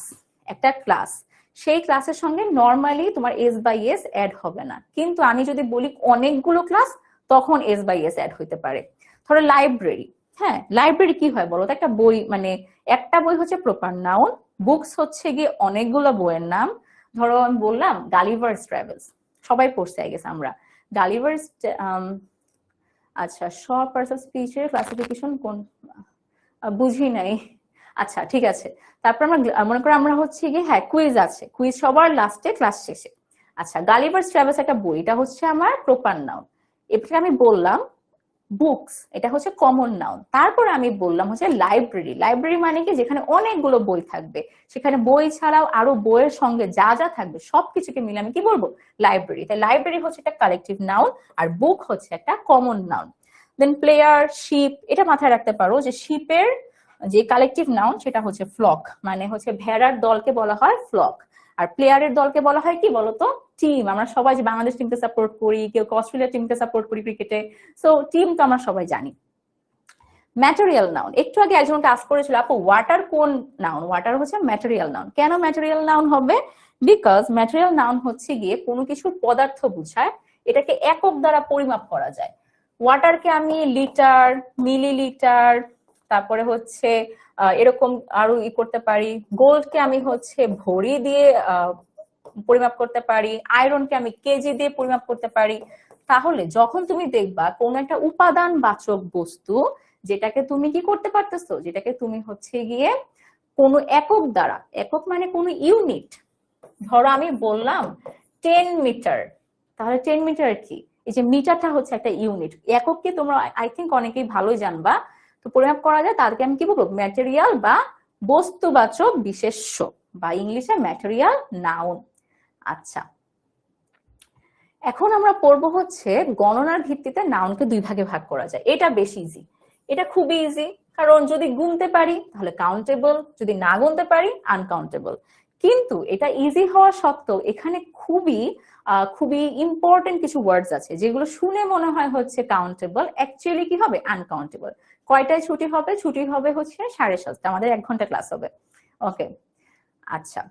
একটা ক্লাস, সেই ক্লাসের সঙ্গে নর্মালি তোমার এস বা ইয়েস অ্যাড হবে না। কিন্তু আমি যদি বলি অনেকগুলো ক্লাস, তখন এস বা ইয়েস অ্যাড হইতে পারে। ধরো লাইব্রেরি। হ্যাঁ, লাইব্রেরি কি হয় বলো তো? একটা বই, মানে একটা বই হচ্ছে প্রপার নাউন, বুকস হচ্ছে গিয়ে অনেকগুলো বইয়ের নাম, ধরো আমি বললাম গালিভার্স ট্রাভেলস, সবাই পড়ছে আই গেস আমরা। গালিভার্স, আচ্ছা শর্ট পার্টস অফ স্পিচের ক্লাসিফিকেশন কোন, বুঝি নাই। আচ্ছা ঠিক আছে, তারপর আমরা মনে করো আমরা হচ্ছে গিয়ে, হ্যাঁ কুইজ আছে, কুইজ সবার লাস্টে ক্লাস শেষে। আচ্ছা গালিভার্স ট্রাভেলস একটা বই, এটা হচ্ছে আমার প্রপার নাউন। এরপরে আমি বললাম বুকস, এটা হচ্ছে কমন নাউন। তারপর আমি বললাম হচ্ছে লাইব্রেরি, লাইব্রেরি মানে কি যেখানে অনেকগুলো বই থাকবে, সেখানে বই ছাড়াও আরো বইয়ের সঙ্গে যা যা থাকবে সবকিছুকে মিলে আমি কি বলবো, লাইব্রেরি। তাই লাইব্রেরি হচ্ছে একটা কালেকটিভ নাউন, আর বুক হচ্ছে একটা কমন নাউন। দেন প্লেয়ার, শিপ, এটা মাথায় রাখতে পারো যে শিপের যে কালেকটিভ নাউন সেটা হচ্ছে ফ্লক, মানে হচ্ছে ভেড়ার দলকে বলা হয় ফ্লক, আর প্লেয়ারের দলকে বলা হয় কি বলতো, টিম। আমরা সবাই যে বাংলাদেশ টিমকে সাপোর্ট করি, কেউ অস্ট্রেলিয়া টিমকে সাপোর্ট করি ক্রিকেটে, সো টিম তো আমরা সবাই জানি। ম্যাটেরিয়াল নাউন, একটু আগে একজনকে আস্ক করেছিল আপু ওয়াটার কোন নাউন, ওয়াটার হচ্ছে ম্যাটেরিয়াল নাউন। কেন ম্যাটেরিয়াল নাউন হবে, বিকজ ম্যাটেরিয়াল নাউন হচ্ছে গিয়ে কোনো কিছুর পদার্থ বোঝায়, এটাকে একক দ্বারা পরিমাপ করা যায়। ওয়াটারকে আমি লিটার, মিলিলিটার, তারপরে হচ্ছে এরকম আরো করতে পারি। গোল্ডকে আমি হচ্ছে ভরি দিয়ে পরিমাপ করতে পারি, আয়রনকে আমি কেজি দিয়ে পরিমাপ করতে পারি। তাহলে যখন তুমি দেখবা কোন একটা উপাদান বাচক বস্তু যেটাকে তুমি কি করতে পারতেছো, যেটাকে তুমি হচ্ছে গিয়ে কোনো একক দ্বারা, একক মানে কোনো ইউনিট, ধরো আমি বললাম 10 মিটার, তাহলে 10 মিটার কি, এই যে মিটারটা হচ্ছে একটা ইউনিট, এককে তোমরা আই থিঙ্ক অনেকেই ভালোই জানবা। তো পরিমাপ করা যায় তাদেরকে আমি কি বলবো, ম্যাটেরিয়াল বা বস্তুবাচক বিশেষ্য, বা ইংলিশে ম্যাটেরিয়াল নাউন। আচ্ছা এখন আমরা পড়বো হচ্ছে গণনার ভিত্তিতে নাউনকে দুই ভাগে ভাগ করা যায়। এটা বেশি ইজি, এটা খুবই ইজি, কারণ যদি গুনতে পারি তাহলে কাউন্টেবল, যদি না গুনতে পারি আনকাউন্টেবল। কিন্তু এটা ইজি হওয়া সত্ত্বেও এখানে খুবই খুবই ইম্পর্টেন্ট কিছু ওয়ার্ডস আছে যেগুলো শুনে মনে হয় হচ্ছে কাউন্টেবল, অ্যাকচুয়ালি কি হবে আনকাউন্টেবল। কয়টায় ছুটি হবে, ছুটি হবে হচ্ছে 7:30, আমাদের 1 ঘন্টা ক্লাস হবে। ওকে আচ্ছা,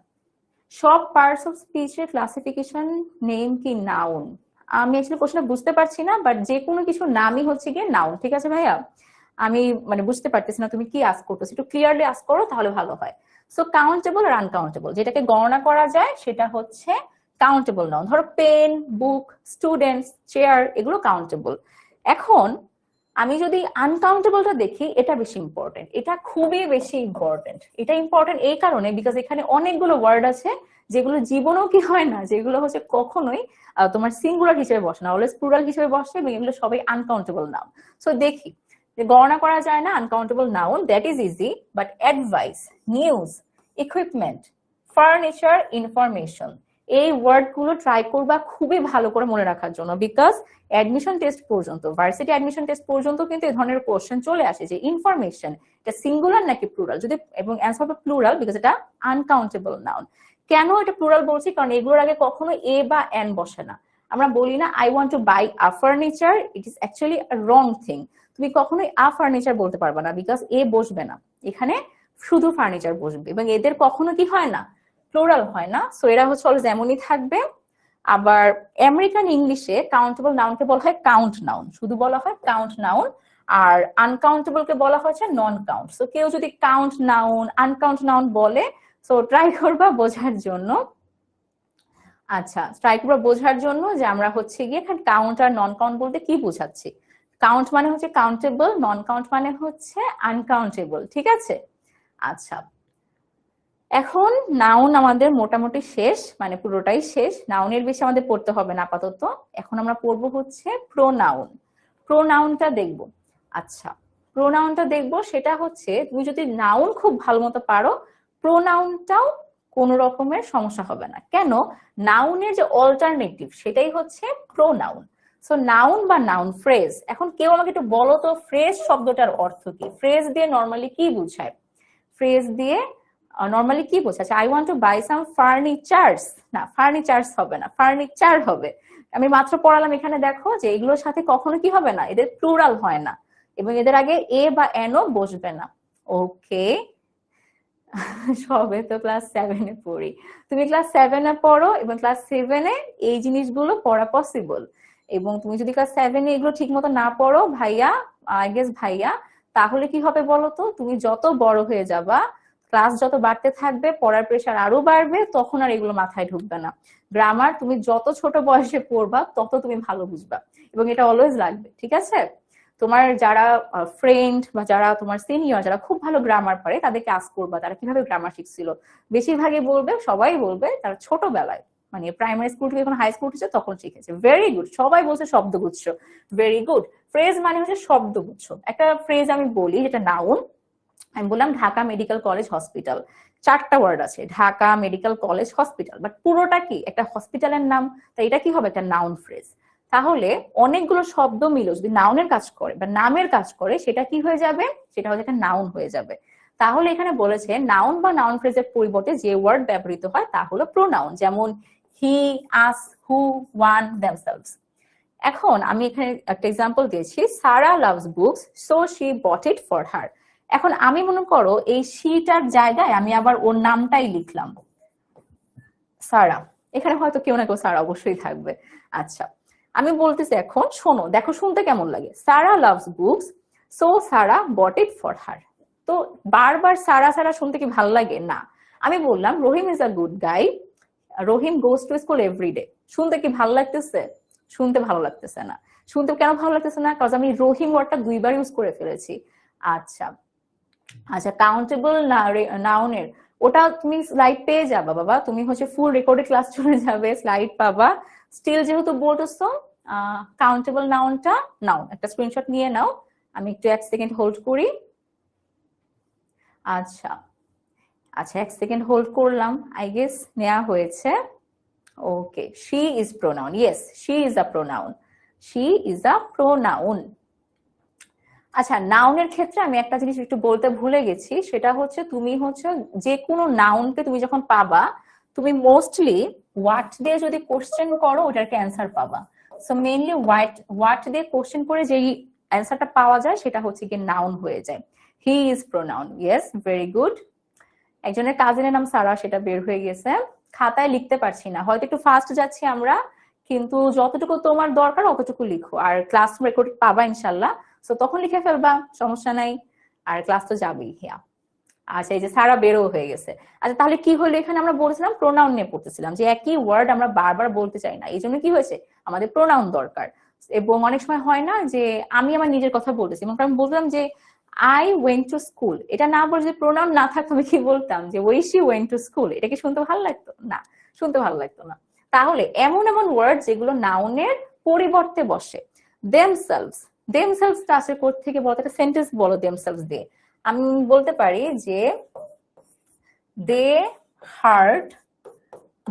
সব পার্টস অফ স্পিচের ক্লাসিফিকেশন নেম কি নাউন, আমি আসলে প্রশ্নটা বুঝতে পারছি না, বাট যে কোনো কিছু নামই হচ্ছে গিয়ে নাউন। ঠিক আছে ভাইয়া, আমি মানে বুঝতে পারতেছি না তুমি কি আস্ক করতেছো, একটু ক্লিয়ারলি আস্ক করো তাহলে ভালো হয়। সো কাউন্টেবল আর আনকাউন্টেবল, যেটাকে গণনা করা যায় সেটা হচ্ছে কাউন্টেবল নাউন। ধরো পেন, বুক, স্টুডেন্টস, চেয়ার, এগুলো কাউন্টেবল। এখন আমি যদি আনকাউন্টেবলটা দেখি, এটা বেশি ইম্পর্টেন্ট, এটা খুবই বেশি ইম্পর্টেন্ট। এটা ইম্পর্টেন্ট এই কারণে বিকজ এখানে অনেকগুলো ওয়ার্ড আছে যেগুলো জীবনেও কি হয় না, যেগুলো হচ্ছে কখনোই তোমার সিঙ্গুলার হিসেবে বসে না, অলওয়েজ প্লুরাল হিসেবে বসে, এবং এগুলো সবাই আনকাউন্টেবল নাউন। সো দেখি যে গণনা করা যায় না uncountable noun, that is easy, but advice, news, equipment, furniture, information, এই ওয়ার্ড গুলো ট্রাই করবা খুবই ভালো করে মনে রাখার জন্য, বিকজ অ্যাডমিশন টেস্ট পর্যন্ত, ভার্সিটি অ্যাডমিশন টেস্ট পর্যন্ত কিন্তু এই ধরনের কোশ্চেন চলে আসে যে ইনফরমেশন এটা সিঙ্গুলার নাকি প্লুরাল, যদি এবং অ্যান্সার হবে প্লুরাল বিকজ এটা আনকাউন্টেবল নাউন। কেন এটা প্লুরাল বলছি, কারণ এগুলোর আগে কখনো এ বা এন বসে না। আমরা বলি না I want to buy a furniture, it is actually a wrong thing. তুমি কখনোই আ ফার্নিচার বলতে পারবে না বিকজ এ বসবে না, এখানে শুধু ফার্নিচার বসবে, এবং এদের কখনো কি হয় না, প্লুরাল হয় না। সো এরা হচ্ছে অলওয়েজ এমনই থাকবে। আবার আমেরিকান ইংলিশে কাউন্টেবল নাউনকে বলা হয় কাউন্ট নাউন, শুধু বলা হয় কাউন্ট নাউন, আর আনকাউন্টেবল কে বলা হচ্ছে নন কাউন্ট। সো কেউ যদি কাউন্ট নাউন, আনকাউন্ট নাউন বলে, সো ট্রাই করবা বোঝার জন্য। আচ্ছা ট্রাই করবা বোঝার জন্য যে আমরা হচ্ছে গিয়ে এখানে কাউন্ট আর নন কাউন্ট বলতে কি বোঝাচ্ছি। কাউন্ট মানে হচ্ছে কাউন্টেবল, নন কাউন্ট মানে হচ্ছে আনকাউন্টেবল। ঠিক আছে আচ্ছা, এখন নাউন আমাদের মোটামুটি শেষ, মানে পুরোটাই শেষ, নাউনের বেশি আমাদের পড়তে হবে না আপাতত। এখন আমরা পড়বো হচ্ছে প্রোনাউন। প্রোনাউনটা দেখবো। আচ্ছা প্রোনাউনটা দেখবো, সেটা হচ্ছে তুমি যদি নাউন খুব ভালো মতো পারো, প্রোনাউনটাও কোনো রকমের সমস্যা হবে না। কেন, নাউনের যে অল্টারনেটিভ সেটাই হচ্ছে প্রোনাউন। সো নাউন বা নাউন ফ্রেজ, এখন কেউ আমাকে একটু বলো তো ফ্রেজ শব্দটার অর্থ কি, ফ্রেজ দিয়ে নর্মালি কি বোঝায়, ফ্রেজ দিয়ে নরমালি কি বোঝাচ্ছে, I want to buy some furnitures, না ফার্নিচার্স হবে না, ফার্নিচার হবে। আমি মাত্র পড়ালাম এখানে দেখো যে এগুলোর সাথে কখনো কি হবে না, এদের প্লুরাল হয় না, এবং এদের আগে এ বা এনও বসবে না। ওকে সবে তো ক্লাস 7-এ পড়ি, তুমি ক্লাস 7-এ পড়ো এবং ক্লাস 7-এ এই জিনিসগুলো পড়া পসিবল। এবং তুমি যদি ক্লাস 7-এ এগুলো ঠিক মতো না পড়ো ভাইয়া, আই গেস ভাইয়া, তাহলে কি হবে বলো তো, তুমি যত বড় হয়ে যাবা ক্লাস যত বাড়তে থাকবে পড়ার প্রেশার আরো বাড়বে, তখন আর এগুলো মাথায় ঢুকবে না। গ্রামার তুমি যত ছোট বয়সে পড়বা তত তুমি ভালো বুঝবা, এবং এটা অলওয়েজ লাগবে, ঠিক আছে? তোমার যারা ফ্রেন্ড বা যারা তোমার সিনিয়র যারা খুব ভালো গ্রামার পারে তাদেরকে আস্ক করবা তারা কিভাবে গ্রামার শিখছিল। বেশিরভাগই বলবে, সবাই বলবে তারা ছোটবেলায় মানে প্রাইমারি স্কুল থেকে যখন হাই স্কুল উঠেছে তখন শিখেছে। ভেরি গুড, সবাই বলছে শব্দগুচ্ছ, ভেরি গুড। ফ্রেজ মানে হচ্ছে শব্দগুচ্ছ। একটা ফ্রেজ আমি বলি যেটা নাউন, আমি বললাম ঢাকা মেডিকেল কলেজ হসপিটাল, 4টা ওয়ার্ড আছে, Dhaka medical college hospital, but পুরোটা কি একটা হসপিটালের নাম, তাই এটা কি হবে একটা নাউন ফ্রেজ। তাহলে অনেকগুলো শব্দ মিলে যদি নাউনের কাজ করে বা নামের কাজ করে সেটা কি হয়ে যাবে, সেটা হচ্ছে একটা নাউন হয়ে যাবে। তাহলে এখানে বলেছে নাউন বা নাউন ফ্রেজের পরিবর্তে যে ওয়ার্ড ব্যবহৃত হয় তা হলো প্রোনাউন, যেমন হি, আস, হু, ওয়ান, দেমসেলভস। এখন আমি এখানে একটা এক্সাম্পল দিয়েছি, Sara loves books so she bought it for her. এখন আমি মনে করো এই শিটার জায়গায় আমি আবার ওর নামটাই লিখলাম সারা, এখানে হয়তো কেউ না কেউ সারা অবশ্যই থাকবে। আচ্ছা, আমি বলতেছি এখন শোনো, দেখো শুনতে কেমন লাগে, Sara loves books so Sara bought it for her. তো বারবার সারা সারা শুনতে কি ভালো লাগে? না। আমি বললাম Rahim is a good guy, Rahim goes to school every day. শুনতে কি ভালো লাগতেছে? শুনতে ভালো লাগতেছে না। শুনতে কেন ভালো লাগতেছে না? কারণ আমি রহিম ওয়ার্ডটা 2বার ইউজ করে ফেলেছি। আচ্ছা আচ্ছা, কাউন্টেবল নাউনের ওটা তুমি স্লাইড পেয়ে যাবা বাবা, তুমি হচ্ছে ফুল রেকর্ডেড ক্লাস চলে যাবে, স্লাইড পাবা। স্টিল যেহেতু বলতেছো কাউন্টেবল নাউনটা, নাও একটা স্ক্রিনশট নিয়ে নাও, আমি একটু 1 সেকেন্ড হোল্ড করি। আচ্ছা আচ্ছা, 1 সেকেন্ড হোল্ড করলাম, আই গেস নেওয়া হয়েছে। Okay, she is pronoun, yes she is a pronoun, she is a pronoun. আচ্ছা, নাউনের ক্ষেত্রে আমি একটা জিনিস একটু বলতে ভুলে গেছি, সেটা হচ্ছে তুমি হচ্ছে যে কোনো নাউনকে তুমি যখন পাবা তুমি মোস্টলি হোয়াট দিয়ে যদি কোশ্চেন করো ওটাকে অ্যান্সার পাবা। সো মেইনলি হোয়াট দিয়ে কোশ্চেন করে যেই অ্যান্সারটা পাওয়া যায় সেটা হচ্ছে কি নাউন হয়ে যায়। He is pronoun, yes very good. একজনের কাজিনের নাম সারা, সেটা বের হয়ে গেছে। খাতায় লিখতে পারছি না, হয়তো একটু ফাস্ট যাচ্ছি আমরা, কিন্তু যতটুকু তোমার দরকার অতটুকু লিখো, আর ক্লাস রেকর্ড পাবা ইনশাল্লাহ, তো তখন লিখে ফেলবা, সমস্যা নাই। আর ক্লাস তো যাবেই। হ্যাঁ, আচ্ছা, এই যে সারা বেরো হয়ে গেছে। আচ্ছা, তাহলে কি হলো, এখানে আমরা বলেছিলাম প্রোনাউন নিয়ে পড়তেছিলাম যে একই ওয়ার্ড আমরা বারবার বলতে চাই না, এই জন্য কি হয়েছে আমাদের প্রোনাউন দরকার। এবং অনেক সময় হয় না যে আমি আমার নিজের কথা বলতেছি, এবং আমি বললাম যে আই ওয়েন্ট টু স্কুল, এটা না বলে যে প্রোনাউন না থাকতো আমি কি বলতাম যে ওই শি ওয়েন্ট টু স্কুল, এটা কি শুনতে ভালো লাগতো? না, শুনতে ভালো লাগতো না। তাহলে এমন এমন ওয়ার্ড যেগুলো নাউনের পরিবর্তে বসে, দেমসেলভস, দেমসেলভসটা আসে কোথা থেকে বলতে, একটা সেন্টেন্স বলো দেমসেলভস দিয়ে। আমি বলতে পারি যে দে হার্ট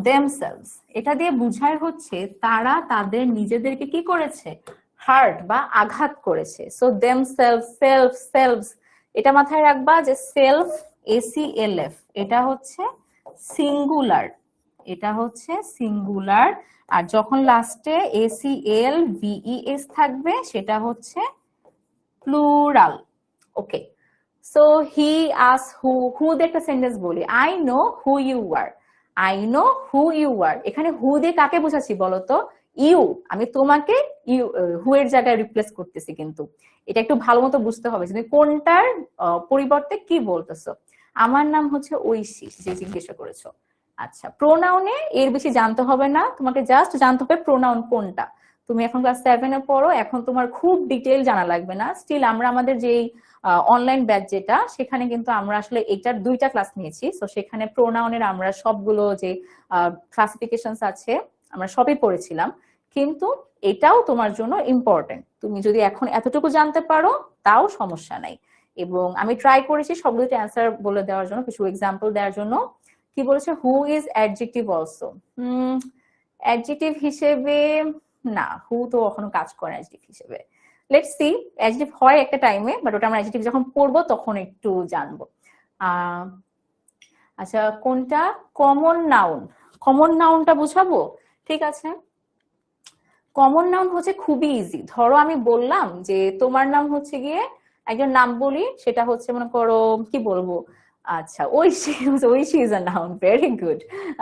দেমসেলভস, এটা দিয়ে বুঝায় হচ্ছে তারা তাদের নিজেদেরকে কি করেছে, হার্ট বা আঘাত করেছে। সো দেমসেলভস, সেলফ, সেলভস, এটা মাথায় রাখবা যে সেলফ ACLF এটা হচ্ছে সিঙ্গুলার, এটা হচ্ছে সিঙ্গুলার, আর যখন লাস্টে ACLVES থাকবে সেটা হচ্ছে প্লুরাল। ওকে, সো হি আস হু, হু দিয়ে একটা সেন্টেন্স বলি, I know who you are, I know who you are, এখানে হু দিয়ে কাকে বোঝাচ্ছি বলতো, ইউ, আমি তোমাকে ইউ হু এর জায়গায় রিপ্লেস করতেছি, কিন্তু এটা একটু ভালো মতো বুঝতে হবে তুমি কোনটার পরিবর্তে কি বলতেছো। আমার নাম হচ্ছে ঐশী, যে জিজ্ঞাসা করেছো। আচ্ছা, প্রোনাউনে এর বেশি জানতে হবে না, তোমাকে জাস্ট জানতে হবে প্রোনাউন কোনটা। তুমি এখন ক্লাস 7-এ পড়ো, এখন তোমার খুব ডিটেইল জানা লাগবে না। স্টিল আমরা আমাদের যেই অনলাইন ব্যাচ যেটা, সেখানে কিন্তু আমরা আসলে এটার 2টা ক্লাস নিয়েছি। তো সেখানে প্রোনাউনের আমরা সবগুলো যে ক্লাসিফিকেশনস আছে আমরা সবই পড়েছিলাম, কিন্তু এটাও তোমার জন্য ইম্পর্টেন্ট। তুমি যদি এখন এতটুকু জানতে পারো তাও সমস্যা নাই। এবং আমি ট্রাই করেছি সবগুলোতে অ্যান্সার বলে দেওয়ার জন্য, কিছু এক্সাম্পল দেওয়ার জন্য। কি বলেছে, who is adjective also, adjective হিসেবে না, হু তো কখনো কাজ করে অ্যাডজেক্টিভ হিসেবে। লেটস সি, অ্যাডজেক্টিভ হয় একটা টাইমে, বাট ওটা আমরা অ্যাডজেক্টিভ যখন পড়বো তখন একটু জানবো। আচ্ছা, কোনটা কমন নাউন, কমন নাউনটা বুঝাবো, ঠিক আছে। কমন নাউন হচ্ছে খুবই ইজি। ধরো আমি বললাম যে তোমার নাম হচ্ছে গিয়ে, একজন নাম বলি, সেটা হচ্ছে মনে করো কি বলবো, আচ্ছা Oishi, Oishi is a noun, very good.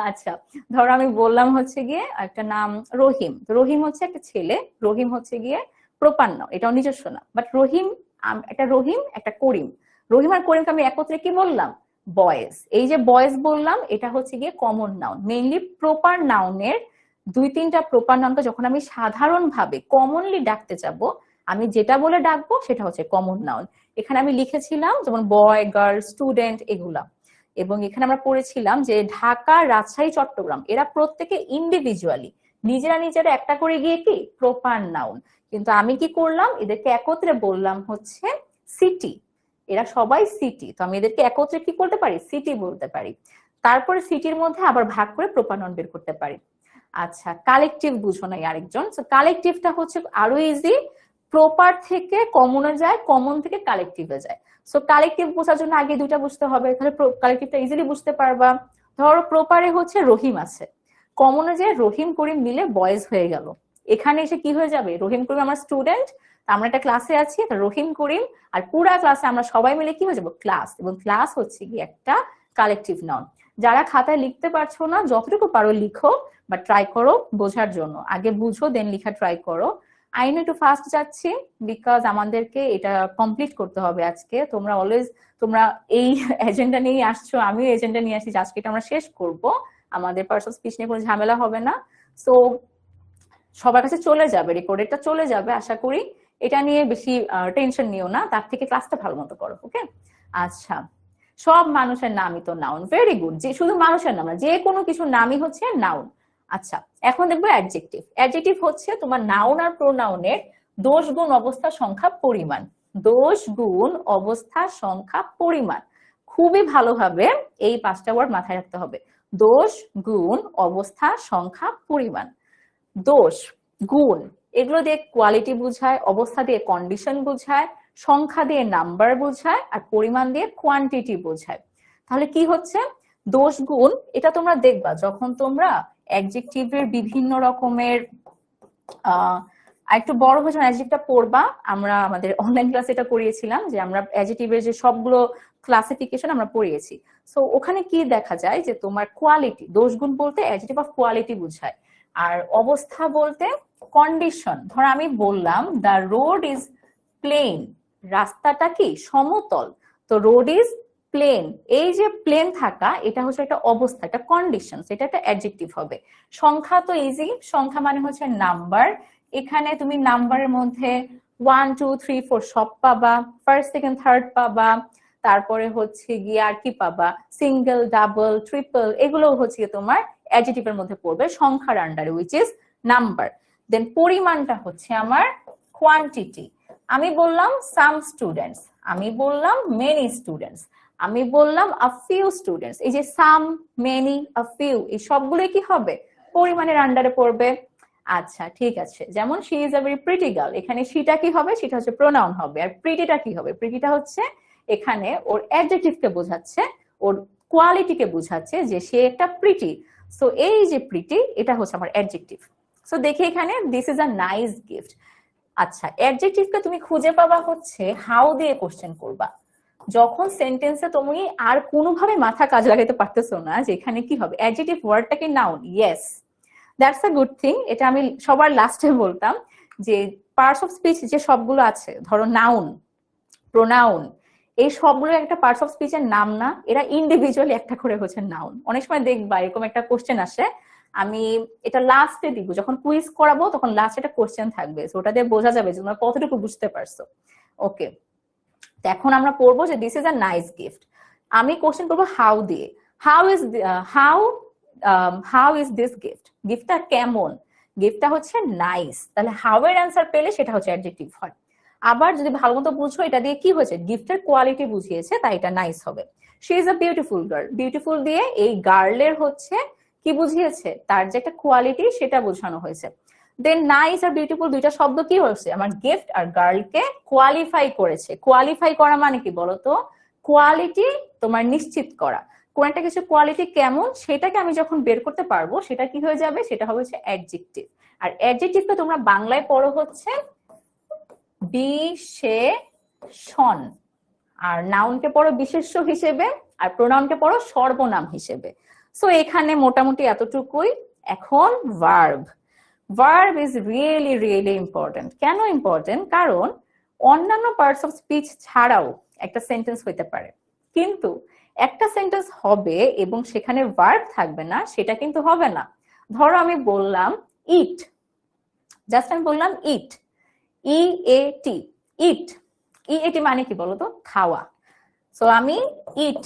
আচ্ছা, ধরো আমি বললাম হচ্ছে গিয়ে একটা নাম রহিম, রহিম হচ্ছে একটা ছেলে, রহিম হচ্ছে গিয়ে প্রপার নাউন, এটাও নিজস্ব না, বাট রহিম, একটা রহিম একটা করিম, রহিম আর করিমকে আমি একত্রে কি বললাম, বয়েজ। এই যে বয়েজ বললাম, এটা হচ্ছে গিয়ে কমন নাউন। মেইনলি প্রপার নাউনের 2-3টা প্রপার নাউনকে যখন আমি সাধারণভাবে কমনলি ডাকতে যাব, আমি যেটা বলে ডাকবো সেটা হচ্ছে কমন নাউন। এখানে আমি লিখেছিলাম যেমন বয়, গার্ল, স্টুডেন্ট এগুলা। এবং এখানে আমরা পড়েছিলাম যে ঢাকা, রাজশাহী, চট্টগ্রাম এরা প্রত্যেকে ইন্ডিভিজুয়ালি নিজেরা নিজেরা একটা করে গিয়ে কি প্রপার নাউন, কিন্তু আমি কি করলাম এদেরকে একত্রে বললাম হচ্ছে সিটি। এরা সবাই সিটি, তো আমি এদেরকে একত্রে কি করতে পারি, সিটি বলতে পারি। তারপরে সিটির মধ্যে আবার ভাগ করে প্রপার নাউন বের করতে পারি। আচ্ছা, কালেকটিভ বুঝো নাই আরেকজন। কালেকটিভটা হচ্ছে আরো ইজি, প্রপার থেকে কমনে যায়, কমন থেকে কালেকটিভে যায়। সো কালেকটিভ বোঝার জন্য আগে দুইটা বুঝতে হবে, তাহলে কালেকটিভটা ইজিলি বুঝতে পারবা। ধরো প্রপারে হচ্ছে রহিম আছে, কমনে যে রহিম করিম মিলে বয়েজ হয়ে গেল। এখানে এসে কি হয়ে যাবে, রহিম করিম আমার স্টুডেন্ট, আমরা একটা ক্লাসে আছি, রহিম করিম আর পুরা ক্লাসে আমরা সবাই মিলে কি হয়ে যাবো, ক্লাস। এবং ক্লাস হচ্ছে কি একটা কালেকটিভ নাউন। যারা খাতায় লিখতে পারছো না, যতটুকু পারো লিখো বা ট্রাই করো বোঝার জন্য। আগে বুঝো দেন লিখা ট্রাই করো। আই নো একটু ফাস্ট যাচ্ছি বিকজ আমাদেরকে এটা কমপ্লিট করতে হবে আজকে। তোমরা অলওয়েজ তোমরা এই এজেন্ডা নিয়ে আসছো, আমিও এজেন্ডা নিয়ে আসি, আজকে এটা আমরা শেষ করব। আমাদের পার্সোনাল স্পিচ নিয়ে কোনো ঝামেলা হবে না। সো সবার কাছে চলে যাবে, রেকর্ডেডটা চলে যাবে আশা করি। এটা নিয়ে বেশি টেনশন নিও না, তার থেকে ক্লাসটা ভালো মতো করো, ওকে? আচ্ছা, সব মানুষের নামই তো নাউন, ভেরি গুড। যে শুধু মানুষের নাম না, যে কোনো কিছু নামই হচ্ছে নাউন। আচ্ছা, এখন দেখবো অ্যাডজেক্টিভ। অ্যাডজেক্টিভ হচ্ছে তোমার নাউন আর প্রোনাউনের দোষ, গুণ, অবস্থা, সংখ্যা, পরিমাণ। দোষ, গুণ, অবস্থা, সংখ্যা, পরিমাণ। খুবই ভালোভাবে এই 5টা ওয়ার্ড মাথায় রাখতে হবে। দোষ, গুণ, অবস্থা, সংখ্যা, পরিমাণ। দোষ, গুণ এগুলো দিয়ে কোয়ালিটি বুঝায়, অবস্থা দিয়ে কন্ডিশন বুঝায়, সংখ্যা দিয়ে নাম্বার বোঝায়, আর পরিমাণ দিয়ে কোয়ান্টিটি বোঝায়। তাহলে কি হচ্ছে, দোষ, গুণ এটা তোমরা দেখবা যখন তোমরা অ্যাডজেক্টিভের বিভিন্ন রকমের একটু বড় হয়ে যখন অ্যাডজেক্টিভটা পড়বা। আমরা আমাদের অনলাইন ক্লাসে এটা পড়িয়েছিলাম যে আমরা অ্যাডজেক্টিভের যে সবগুলো ক্লাসিফিকেশন আমরা পড়িয়েছি। সো ওখানে কি দেখা যায় যে তোমার কোয়ালিটি, দোষ, গুণ বলতে অ্যাডজেক্টিভ অফ কোয়ালিটি বুঝায়। আর অবস্থা বলতে কন্ডিশন। ধর আমি বললাম দ্য রোড ইজ প্লেন, রাস্তাটা কি সমতল, তো রোড ইজ প্লেন। এই যে প্লেন থাকা এটা হচ্ছে একটা অবস্থা, একটা কন্ডিশন, সেটা একটা অ্যাডজেক্টিভ হবে। সংখ্যা তো ইজি, সংখ্যা মানে হচ্ছে নাম্বার। এখানে তুমি নাম্বারের মধ্যে 1 2 3 4 সব পাবা, ফার্স্ট সেকেন্ড থার্ড পাবা, তারপরে হচ্ছে গিয়ে আর কি পাবা, সিঙ্গেল, ডাবল, ট্রিপল, এগুলো হচ্ছে তোমার অ্যাডজেক্টিভের মধ্যে পড়বে সংখ্যার আন্ডারে, উইচ ইজ নাম্বার। দেন পরিমাণটা হচ্ছে আমার কোয়ান্টিটি। আমি বললাম সাম স্টুডেন্টস, আমি বললাম মেনি স্টুডেন্টস, আমি বললাম আ ফিউ স্টুডেন্টস। এই যে সাম, মেনি, আ ফিউ এই সবগুলো কি হবে, পরিমাণের আন্ডারে পড়বে। আচ্ছা ঠিক আছে, যেমন she is a very pretty girl, এখানে শিটা কি হবে, সেটা হচ্ছে প্রোনাউন হবে। আর প্রিটিটা কি হবে, প্রিটিটা হচ্ছে এখানে ওর অ্যাডজেক্টিভকে বোঝাচ্ছে, ওর কোয়ালিটিকে বোঝাচ্ছে যে সে একটা প্রিটি। সো এই যে প্রিটি এটা হচ্ছে আমার অ্যাডজেক্টিভ। সো দেখি এখানে this is a nice gift. আচ্ছা, অ্যাডজেক্টিভকে তুমি খুঁজে পাবা হচ্ছে হাউ দিয়ে কোশ্চেন করবা। যখন সেন্টেন্সে তুমি আর কোনোভাবে মাথা কাজ লাগাইতে পারতেছো না যে এখানে কি হবে, অ্যাডজেক্টিভ ওয়ার্ডটা কি noun, yes, that's a good thing. এটা আমি সবার লাস্টে বলতাম যে পার্টস অফ স্পিচ যে সবগুলো আছে, ধরো নাউন, প্রোনাউন, এই সবগুলো একটা পার্টস অফ স্পিচের নাম না, এরা ইন্ডিভিজুয়ালি একটা করে হচ্ছে নাউন। অনেক সময় দেখবা এরকম একটা কোশ্চেন আসে, আমি এটা লাস্টে দিব, যখন কুইজ করাবো তখন লাস্টে একটা কোশ্চেন থাকবে, ওটা দিয়ে বোঝা যাবে যে তোমরা কতটুকু বুঝতে পারছো। ওকে, এখন আমরা পড়বো যে this is a nice gift. আমি কোশ্চেন করবো হাউ দিয়ে। How is how is this gift, গিফটটা কেমন, গিফটটা হচ্ছে নাইস। তাহলে হাউ এর অ্যান্সার পেলে সেটা হচ্ছে অ্যাডজেক্টিভ হয়। আবার যদি ভালো মতো বুঝো এটা দিয়ে কি হয়েছে, গিফটের কোয়ালিটি বুঝিয়েছে, তাই এটা নাইস হবে। She is a beautiful girl, beautiful দিয়ে এই গার্লের হচ্ছে কি বুঝিয়েছে, তার যে একটা কোয়ালিটি সেটা বোঝানো হয়েছে। দেন নাইস আর বিউটিফুল দুইটা শব্দ কি হয়েছে, আমার গিফট আর গার্লকে কোয়ালিফাই করেছে। কোয়ালিফাই করা মানে কি বলতো, কোয়ালিটি তোমার নিশ্চিত করা। কোন একটা কিছু কোয়ালিটি কেমন সেটাকে আমি যখন বের করতে পারবো সেটা কি হয়ে যাবে, সেটা হবে হচ্ছে অ্যাডজেক্টিভ। আর অ্যাডজেক্টিভকে তোমরা বাংলায় পড়ো হচ্ছে বিশেষণ, আর নাউনকে পড়ো বিশেষ্য হিসেবে, আর প্রোনাউনকে পড়ো সর্বনাম হিসেবে। সো এখানে মোটামুটি এতটুকুই। এখন verb. Verb is really really important. কেন ইম্পর্টেন্ট, কারণ অন্যান্য পার্টস অফ স্পিচ ছাড়াও একটা সেন্টেন্স হইতে পারে, কিন্তু একটা সেন্টেন্স হবে এবং সেখানে ভার্ব থাকবে না, সেটা কিন্তু হবে না। ধরো আমি বললাম ইট, জাস্ট আমি বললাম ইট, ইএটি, ইট, ইএটি মানে কি বলতো? খাওয়া। সো আমি ইট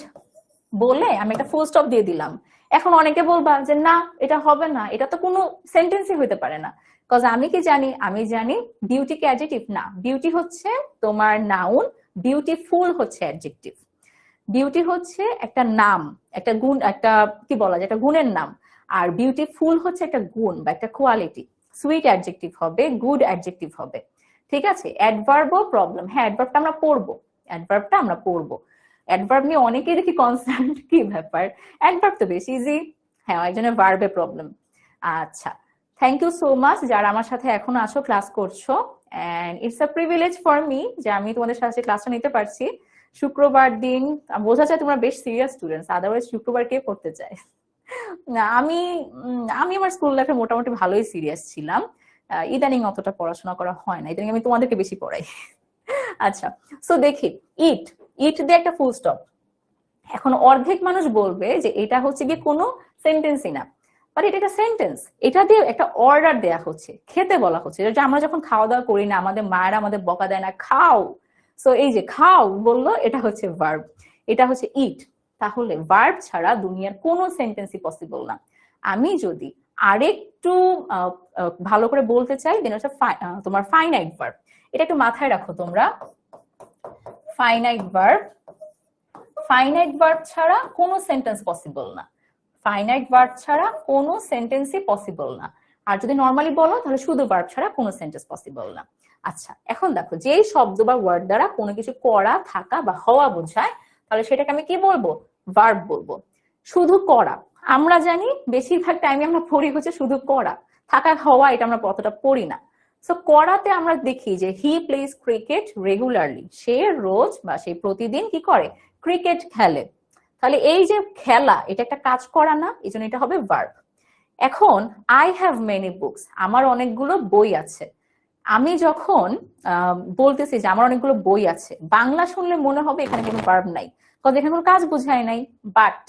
বলে আমি একটা ফুল স্টপ দিয়ে দিলাম। এখন অনেকে বলবা যে না এটা হবে না, এটা তো কোনো সেন্টেন্সই হতে পারে না। কজ আমি কি জানি? আমি জানি বিউটি কি অ্যাডজেক্টিভ না, বিউটি হচ্ছে তোমার নাউন, বিউটিফুল হচ্ছে অ্যাডজেক্টিভ। বিউটি হচ্ছে একটা নাম, একটা গুণ, একটা কি বলা যায়, একটা গুণের নাম। আর বিউটিফুল হচ্ছে একটা গুণ বা একটা কোয়ালিটি। সুইট অ্যাডজেক্টিভ হবে, গুড অ্যাডজেক্টিভ হবে। ঠিক আছে? অ্যাডভার্বও প্রবলেম, হ্যাঁ অ্যাডভার্বটা আমরা পড়বো, অ্যাডভার্বটা আমরা পড়বো। অ্যাডভার্ব নিয়ে অনেকেই দেখি কনসার্ন, কি ব্যাপার, অ্যাডভার্ব তো বেশি ইজি। হ্যাঁ একজনের ভার্বে প্রবলেম। আচ্ছা, থ্যাংক ইউ সো মাচ যারা আমার সাথে এখনো আছো, ক্লাস করছো। And it's a privilege for me যে আমি তোমাদের সাথে ক্লাসটা নিতে পারছি শুক্রবার দিন। বোঝা যায় তোমরা বেশ সিরিয়াস স্টুডেন্টস, আদারওয়াইজ শুক্রবার কে পড়তে চায়? না আমি আমি আমার স্কুল লাইফে মোটামুটি ভালোই সিরিয়াস ছিলাম। ইদানিং অতটা পড়াশোনা করা হয় না, ইদানিং আমি তোমাদেরকে বেশি পড়াই। আচ্ছা, সো দেখি ইট, ইট দিয়ে একটা ফুল স্টপ। এখন অর্ধেক মানুষ বলবে যে এটা হচ্ছে কি কোনো সেন্টেন্সই না, বাট এটা একটা সেন্টেন্স। এটা দিয়ে একটা অর্ডার দেয়া হচ্ছে, খেতে বলা হচ্ছে। যে আমরা যখন খাওয়া দাওয়া করি না, আমাদের মায়েরা আমাদের বকা দেয় না, খাও। সো এই যে খাও বললো, এটা হচ্ছে ভার্ব, এটা হচ্ছে ইট। তাহলে ভার্ব ছাড়া দুনিয়ার কোনো সেন্টেন্সই পসিবল না। আমি যদি আরেকটু ভালো করে বলতে চাই, দেন হচ্ছে তোমার ফাইনাইট ভার্ব। এটা একটু মাথায় রাখো তোমরা, ফাইনাইট ভার্ব। ফাইনাইট ভার্ব ছাড়া কোনো সেন্টেন্স পসিবল না, ফাইনাইট ভার্ব ছাড়া কোনো সেন্টেন্সই পসিবল না। আর যদি নর্মালি বলো তাহলে শুধু ভার্ব ছাড়া কোনো সেন্টেন্স পসিবল না। আচ্ছা, এখন দেখো যেই শব্দ বা ওয়ার্ড দ্বারা কোনো কিছু করা, থাকা বা হওয়া বোঝায়, তাহলে সেটাকে আমি কি বলবো? ভার্ব বলবো। শুধু করা, আমরা জানি বেশিরভাগ টাইমে আমরা পড়ি হচ্ছে শুধু করা, থাকা হওয়া এটা আমরা কতটা পড়ি না। সো করাতে আমরা দেখি যে হি প্লেস ক্রিকেট রেগুলারলি, সে রোজ বা সে প্রতিদিন কি করে? ক্রিকেট খেলে। তাহলে এই যে খেলা, এটা একটা কাজ করা না, এই জন্য এটা হবে ভার্ব। এখন আই হ্যাভ মেনি বুকস, আমার অনেকগুলো বই আছে। আমি যখন বলতেছি যে আমার অনেকগুলো বই আছে, বাংলা শুনলে মনে হবে এখানে কোনো ভার্ব নাই, কারণ এখানে কোনো কাজ বোঝায় নাই। বাট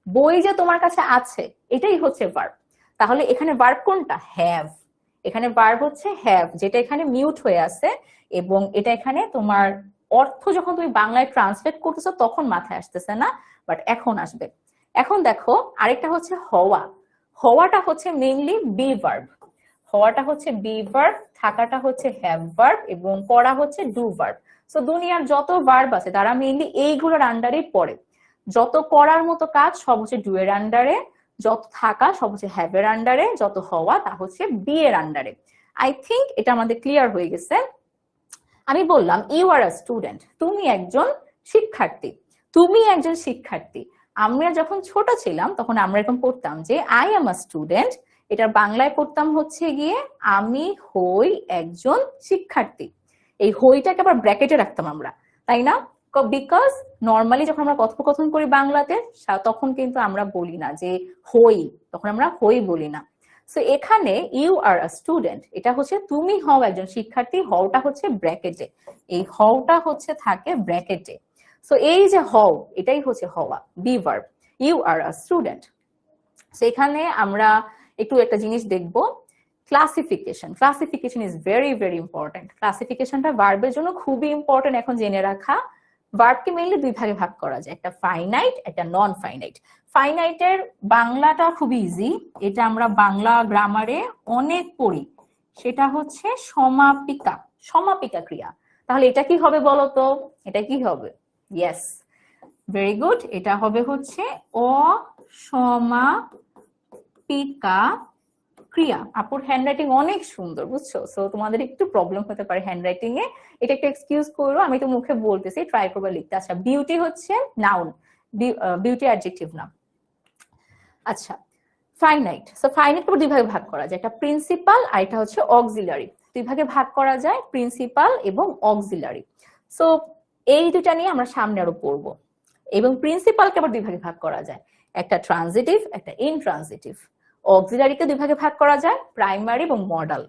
বই যে তোমার কাছে আছে, এটাই হচ্ছে ভার্ব। তাহলে এখানে ভার্ব কোনটা? হ্যাভ। এখানে ভার্ব হচ্ছে হ্যাভ, যেটা এখানে মিউট হয়ে আছে, এবং এটা এখানে তোমার অর্থ যখন তুমি বাংলায় ট্রান্সলেট করতেছো তখন মাথায় আসতেছে না, বাট এখন আসবে। এখন দেখো আরেকটা হচ্ছে হওয়া। হওয়াটা হচ্ছে মেইনলি বি ভার্ব, হওয়াটা হচ্ছে বি ভার্ব, থাকাটা হচ্ছে হ্যাভ ভার্ব, এবং করা হচ্ছে ডু ভার্ব। সো দুনিয়ার যত ভার্ব আছে তারা মেইনলি এইগুলোর আন্ডারে পড়ে। যত করার মতো কাজ সব হচ্ছে ডু এর আন্ডারে, যত থাকা সব হচ্ছে হ্যাভ এর আন্ডারে, যত হওয়া তা হচ্ছে বি এর আন্ডারে। আই থিঙ্ক এটা আমাদের ক্লিয়ার হয়ে গেছে। আমি বললাম ইউ আর আ স্টুডেন্ট, তুমি একজন শিক্ষার্থী, তুমি একজন শিক্ষার্থী। আমরা যখন ছোট ছিলাম তখন আমরা এরকম পড়তাম যে আই এম আ স্টুডেন্ট, এটার বাংলায় পড়তাম হচ্ছে গিয়ে আমি হই একজন শিক্ষার্থী। এই হইটাকে আবার ব্র্যাকেটে রাখতাম আমরা, তাই না? বিকজ নর্মালি যখন আমরা কথোপকথন করি বাংলাতে, তখন কিন্তু আমরা বলি না যে হই, তখন আমরা হই বলি না। সো এখানে ইউ আর আ স্টুডেন্ট, এটা হচ্ছে তুমি হও একজন শিক্ষার্থী, হওটা হচ্ছে ব্র্যাকেটে, এই হওটা হচ্ছে থাকে ব্র্যাকেটে। সো এই যে হও, এটাই হচ্ছে হওয়া, be verb. You are a student. সেখানে আমরা একটু একটা জিনিস দেখবো, classification. Classification is very very important. ক্লাসিফিকেশনটা ভার্বের জন্য খুবই ইম্পর্টেন্ট এখন জেনে রাখা। ভার্বকে মেইনলি দুই ভাগে ভাগ করা যায়, একটা ফাইনাইট, একটা নন ফাইনাইট। ফাইনাইটের বাংলাটা খুব ইজি, এটা আমরা বাংলা গ্রামারে অনেক পড়ি, সেটা হচ্ছে সমাপিকা, সমাপিকা ক্রিয়া। তাহলে এটা কি হবে বলতো? এটা কি হবে? ইয়েস, ভেরি গুড, এটা হবে হচ্ছে অসমাপিকা ক্রিয়া। আপুর হ্যান্ডরাইটিং অনেক সুন্দর, বুঝছো? সো তোমাদের একটু প্রবলেম হতে পারে হ্যান্ডরাইটিং এ, এটা একটু এক্সকিউজ করো, আমি তো মুখে বলতেছি, ট্রাই করবে লিখতে। আচ্ছা, বিউটি হচ্ছে নাউন, বিউটি অ্যাডজেক্টিভ না। আচ্ছা, ফাইনাইট। সো ফাইনাইট দুই ভাগে ভাগ করা যায়, একটা প্রিন্সিপাল আর এটা হচ্ছে অক্সিলারি। দুই ভাগে ভাগ করা যায়, প্রিন্সিপাল এবং অক্সিলারি। সো এই দুটা নিয়ে আমরা সামনে আরো পড়বো। এবং প্রিন্সিপালকে আবার দুই ভাগে ভাগ করা যায়, একটা ট্রানজিটিভ, একটা ইনট্রানজিটিভ। অক্সিলারিকে দুই ভাগে ভাগ করা যায়, প্রাইমারি এবং মডাল।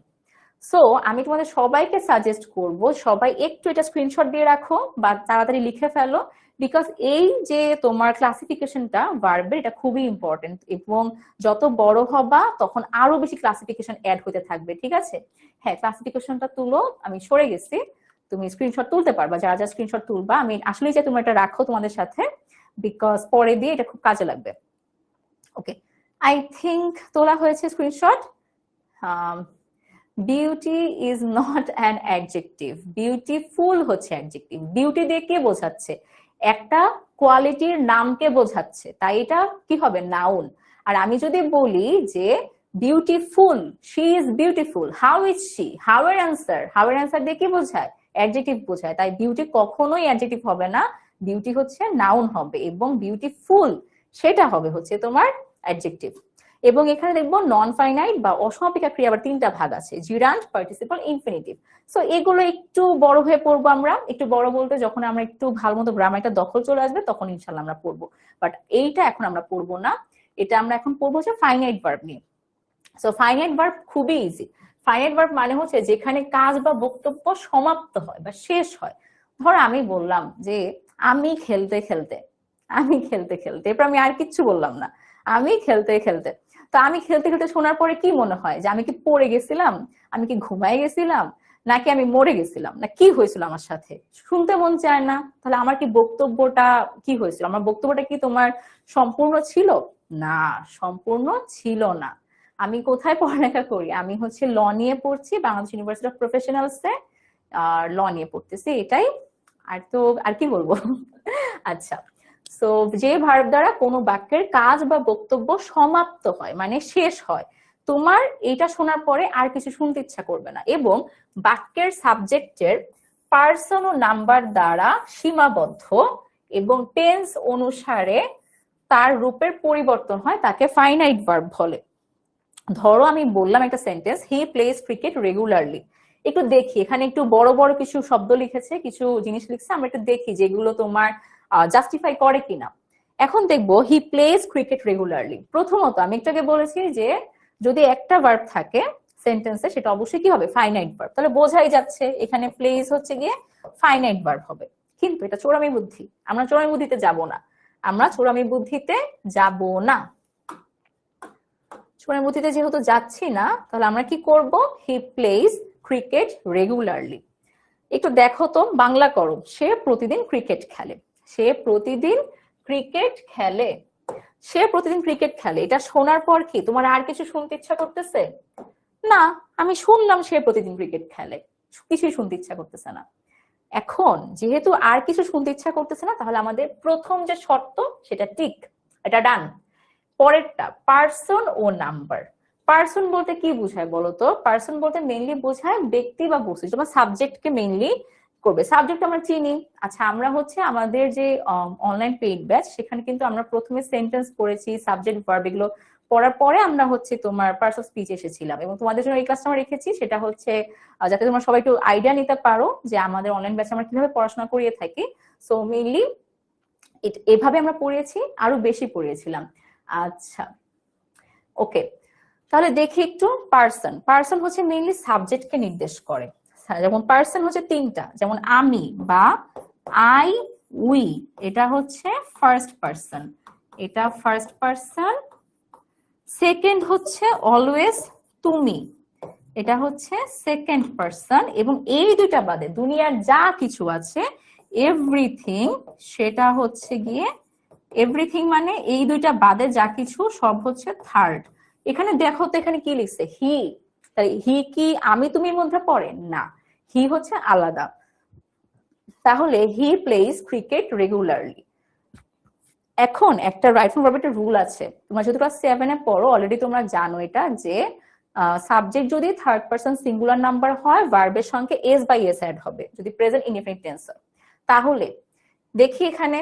সো আমি তোমাদের সবাইকে সাজেস্ট করব সবাই একটু এটা স্ক্রিনশট দিয়ে রাখো বা তাড়াতাড়ি লিখে ফেলো, বিকজ এই যে তোমার ক্লাসিফিকেশনটা ভার্বের, এটা খুবই ইম্পর্টেন্ট, এবং যত বড় হবা তখন আরো বেশি ক্লাসিফিকেশন অ্যাড হতে থাকবে, ঠিক আছে? হ্যাঁ, ক্লাসিফিকেশনটা তুলো, আমি সরে গেছি, তুমি স্ক্রিনশট তুলতে পারবা, যারা যারা স্ক্রিনশট তুলবা, আমি আসলেই যে তুমি এটা রাখো তোমাদের সাথে, বিকজ পরে দিয়ে এটা খুব কাজে লাগবে। ওকে, আই থিঙ্ক তোলা হয়েছে screenshot. Beauty is not an adjective, beautiful হচ্ছে অ্যাডজেক্টিভ। বিউটি দিয়ে কে বোঝাচ্ছে? একটা কোয়ালিটির নামকে বোঝাচ্ছে, তাই এটা কি হবে? নাউন। আর আমি যদি বলি যে beautiful, she is beautiful, how is she, how এর অ্যান্সার, হাউ এর অ্যান্সার দিয়ে কি বোঝায়? অ্যাডজেক্টিভ বোঝায়। তাই বিউটি কখনোই অ্যাডজেক্টিভ হবে না, বিউটি হচ্ছে নাউন হবে, এবং বিউটিফুল সেটা হবে হচ্ছে তোমার অ্যাডজেক্টিভ। এবং এখানে দেখবো নন ফাইনাইট বা অসমাপিকা ক্রিয়া আবার তিনটা ভাগ আছে, জিরান্ট, পার্টিসিপল, ইনফিনিটিভ। সো এগুলো একটু বড় হয়ে পড়বো আমরা, একটু বড় বলতে যখন আমরা একটু ভালো মতো গ্রামারটা দখল চলে আসবে তখন ইনশাল্লাহ আমরা পড়বো, বাট এইটা এখন আমরা পড়বো না। এটা আমরা এখন পড়বো হচ্ছে ফাইনাইট ভার্ব নিয়ে। সো ফাইনাইট ভার্ব খুবই ইজি। ফাইনাইট ভার্ব মানে হচ্ছে যেখানে কাজ বা বক্তব্য সমাপ্ত হয় বা শেষ হয়। ধরো আমি বললাম যে আমি খেলতে খেলতে, আমি খেলতে খেলতে, এরপর আমি আর কিচ্ছু বললাম না, আমি খেলতে খেলতে। তো আমি খেলতে খেলতে শোনার পরে কি মনে হয়? যে আমি কি পড়ে গেছিলাম, আমি কি ঘুমাই গেছিলাম, নাকি আমি মরে গেছিলাম, না কি হয়েছিল আমার সাথে? শুনতে মন চায় না। তাহলে আমার কি বক্তব্যটা কি হয়েছিল? আমার বক্তব্যটা কি তোমার সম্পূর্ণ ছিল? না, সম্পূর্ণ ছিল না। আমি কোথায় পড়ালেখা করি? আমি হচ্ছে ল নিয়ে পড়ছি, বাংলাদেশ ইউনিভার্সিটি অফ প্রফেশনালসে ল নিয়ে পড়তেছি, এটাই। আর তো আর কি বলবো? আচ্ছা, সো যে ভার্ব দ্বারা কোনো বাক্যের কাজ বা বক্তব্য সমাপ্ত হয় মানে শেষ হয়, তোমার এটা শোনার পরে আর কিছু শুনতে ইচ্ছা করবে না, এবং বাক্যের সাবজেক্টের পার্সন ও নাম্বার দ্বারা সীমাবদ্ধ এবং টেন্স অনুসারে তার রূপের পরিবর্তন হয়, তাকে ফাইনাইট ভার্ব বলে। ধরো আমি বললাম একটা sentence, he plays cricket regularly. একটু দেখি এখানে একটু বড় বড় কিছু শব্দ লিখেছে, কিছু জিনিস লিখছে, আমরা একটু দেখি যেগুলো তোমার জাস্টিফাই করে কিনা। এখন দেখবো হি প্লেস ক্রিকেট রেগুলারলি। প্রথমত আমি একটাকে বলেছি যে যদি একটা ভার্ব থাকে সেন্টেন্সে সেটা অবশ্যই কি হবে? Finite verb. তাহলে বোঝাই যাচ্ছে এখানে প্লেস হচ্ছে গিয়ে ফাইনাইট ভার্ব হবে। কিন্তু এটা চোরামি বুদ্ধি, আমরা চোরামি বুদ্ধিতে যাব না, আমরা চোরামি বুদ্ধিতে যাব না। চোরামি বুদ্ধিতে যেহেতু যাচ্ছি না, তাহলে আমরা কি করব? He plays cricket regularly. একটু দেখো তো, বাংলা করো, সে প্রতিদিন ক্রিকেট খেলে। সে প্রতিদিন ক্রিকেট খেলে, সে প্রতিদিন ক্রিকেট খেলে। এটা শোনার পর কি তোমার আর কিছু শুনতে ইচ্ছা করতেছে? না, আমি শুনলাম সে প্রতিদিন ক্রিকেট খেলে, কিছুই শুনতে ইচ্ছা করতেছে না। এখন যেহেতু আর কিছু শুনতে ইচ্ছা করতেছে না, তাহলে আমাদের প্রথম যে শর্ত সেটা টিক, এটা ডান। পরেরটা পার্সন ও নাম্বার। পার্সন বলতে কি বোঝায় বলতো? পার্সন বলতে মেইনলি বোঝায় ব্যক্তি বা বস্তু, তোমার সাবজেক্টকে মেইনলি করবে। সাবজেক্ট আমরা চিনি। আচ্ছা, আমরা হচ্ছে আমাদের যে অনলাইন পেইড ব্যাচ, সেখানে কিন্তু আমরা প্রথমে সেন্টেন্স পড়েছি, সাবজেক্ট ভার্ব এগুলো পড়ার পরে আমরা হচ্ছে তোমার পার্টস অফ স্পিচ এসেছিলাম, এবং তোমাদের জন্য এই ক্লাসটা আমরা রেখেছি, সেটা হচ্ছে যাতে তোমরা সবাই একটু আইডিয়া নিতে পারো যে আমাদের অনলাইন ব্যাচে আমরা কিভাবে পড়াশোনা করিয়ে থাকি। সো মেইনলি এভাবে আমরা পড়িয়েছি, আরো বেশি পড়িয়েছিলাম। আচ্ছা, ওকে, তাহলে দেখি একটু পার্সন। পার্সন হচ্ছে মেইনলি সাবজেক্টকে নির্দেশ করে। যেমন পার্সন হচ্ছে তিনটা, যেমন আমি বা আই, উই, এটা হচ্ছে ফার্স্ট পার্সন, এটা ফার্স্ট পার্সন। সেকেন্ড হচ্ছে অলওয়েজ, তুমি, এটা হচ্ছে সেকেন্ড পার্সন। এবং এই দুইটা বাদে দুনিয়ার যা কিছু আছে, এভরিথিং, সেটা হচ্ছে গিয়ে, এভরিথিং মানে এই দুইটা বাদে যা কিছু সব হচ্ছে থার্ড। এখানে দেখো তো এখানে কি লিখছে? হি। তাই হি কি আমি তুমির মধ্যে পড়ে? না, হি হচ্ছে আলাদা। তাহলে হি প্লেস ক্রিকেট রেগুলারলি। এখন একটা রাইট ফর্ম ভার্বের একটা রুল আছে, তোমরা যদি ক্লাস 7 এ পড়ো অলরেডি তোমরা জানো এটা, যে সাবজেক্ট যদি থার্ড পারসন সিঙ্গুলার নাম্বার হয়, ভার্বের সঙ্গে এস বাই এস অ্যাড হবে যদি প্রেজেন্ট ইনডেফিনিট টেন্স হয়। তাহলে দেখি এখানে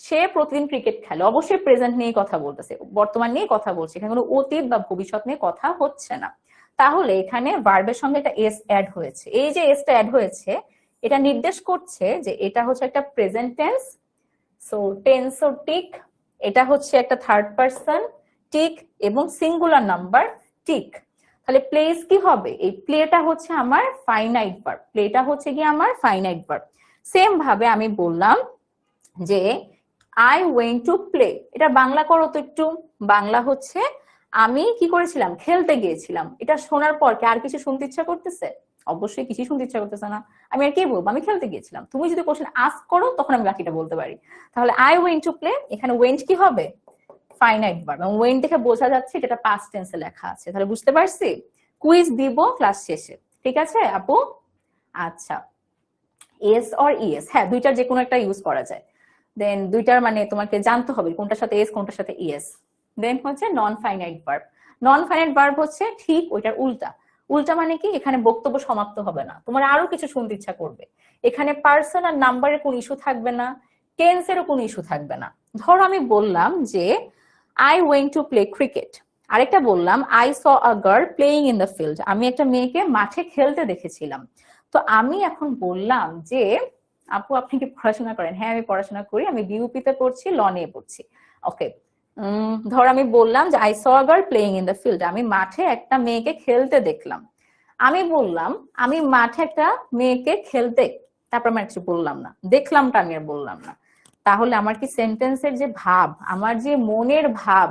সে প্রতিদিন ক্রিকেট খেলে, অবশ্যই প্রেজেন্ট নিয়ে কথা বলতেছে, বর্তমান নিয়ে কথা বলছে, এখানে কোনো অতীত বা ভবিষ্যৎ নিয়ে কথা হচ্ছে না। তাহলে এখানে ভার্বের সঙ্গে একটা এস অ্যাড হয়েছে। এই যে এসটা অ্যাড হয়েছে, এটা নির্দেশ করছে যে এটা হচ্ছে একটা প্রেজেন্ট টেন্স। সো টেন্স ও টিক, এটা হচ্ছে একটা থার্ড পারসন টিক, এবং সিঙ্গুলার নাম্বার টিক। তাহলে প্লেস কি হবে? এই প্লেটা হচ্ছে আমার ফাইনাইট ভার্ব, প্লেটা হচ্ছে কি আমার ফাইনাইট ভার্ব। সেম ভাবে আমি বললাম যে আই ওয়েন্ট টু প্লে, এটা বাংলা করো তো একটু। বাংলা হচ্ছে আমি কি করেছিলাম? খেলতে গিয়েছিলাম। এটা শোনার পর কি আর কিছু শুনতে ইচ্ছা করতেছে? অবশ্যই কিছু শুনতে ইচ্ছা করতেছে না। আমি আর কি বলবো? আমি খেলতে গিয়েছিলাম। তুমি যদি কোশ্চেন আস্ক করো তখন আমি বাকিটা বলতে পারি। তাহলে আই ওয়েন্ট টু প্লে, এখানে ওয়েন্ট কি হবে? Finite verb. এবং ওয়েন্ট দেখে বোঝা যাচ্ছে এটা পাস্ট টেন্সে লেখা আছে। তাহলে বুঝতে পারছি? কুইজ দিব ক্লাস শেষে, ঠিক আছে আপু? আচ্ছা, এস অর ইএস, হ্যাঁ দুইটার যে কোনো একটা ইউজ করা যায়। দেন দুইটার মানে তোমাকে জানতে হবে কোনটার সাথে এস কোনটার সাথে ইএস। দেন হচ্ছে non finite verb. Non finite verb হচ্ছে ঠিক ওইটার উল্টা। উল্টা মানে কি? এখানে বক্তব্য সমাপ্ত হবে না, তোমার আরো কিছু শুনতে ইচ্ছা করবে। এখানে পার্সন আর নাম্বারের কোনো ইস্যু থাকবে না, টেন্সেরও কোনো ইস্যু থাকবে না। ধরো আমি বললাম যে I went to play cricket, আরেকটা বললাম I saw a girl playing in the field, আমি একটা মেয়েকে মাঠে খেলতে দেখেছিলাম। তো আমি এখন বললাম যে আপু আপনি কি পড়াশোনা করেন? হ্যাঁ আমি পড়াশোনা করি, আমি বিউপি তে পড়ছি, ল নিয়ে পড়ছি। ওকে, ধর আমি বললাম যে I saw a girl playing in the field, আমি মাঠে একটা মেয়েকে খেলতে দেখলাম। আমি বললাম আমি মাঠে একটা মেয়েকে খেলতে, তারপর আমি কিছু বললাম না, দেখলামটা আমি আর বললাম না। তাহলে আমার কি সেন্টেন্সের যে ভাব, আমার যে মনের ভাব,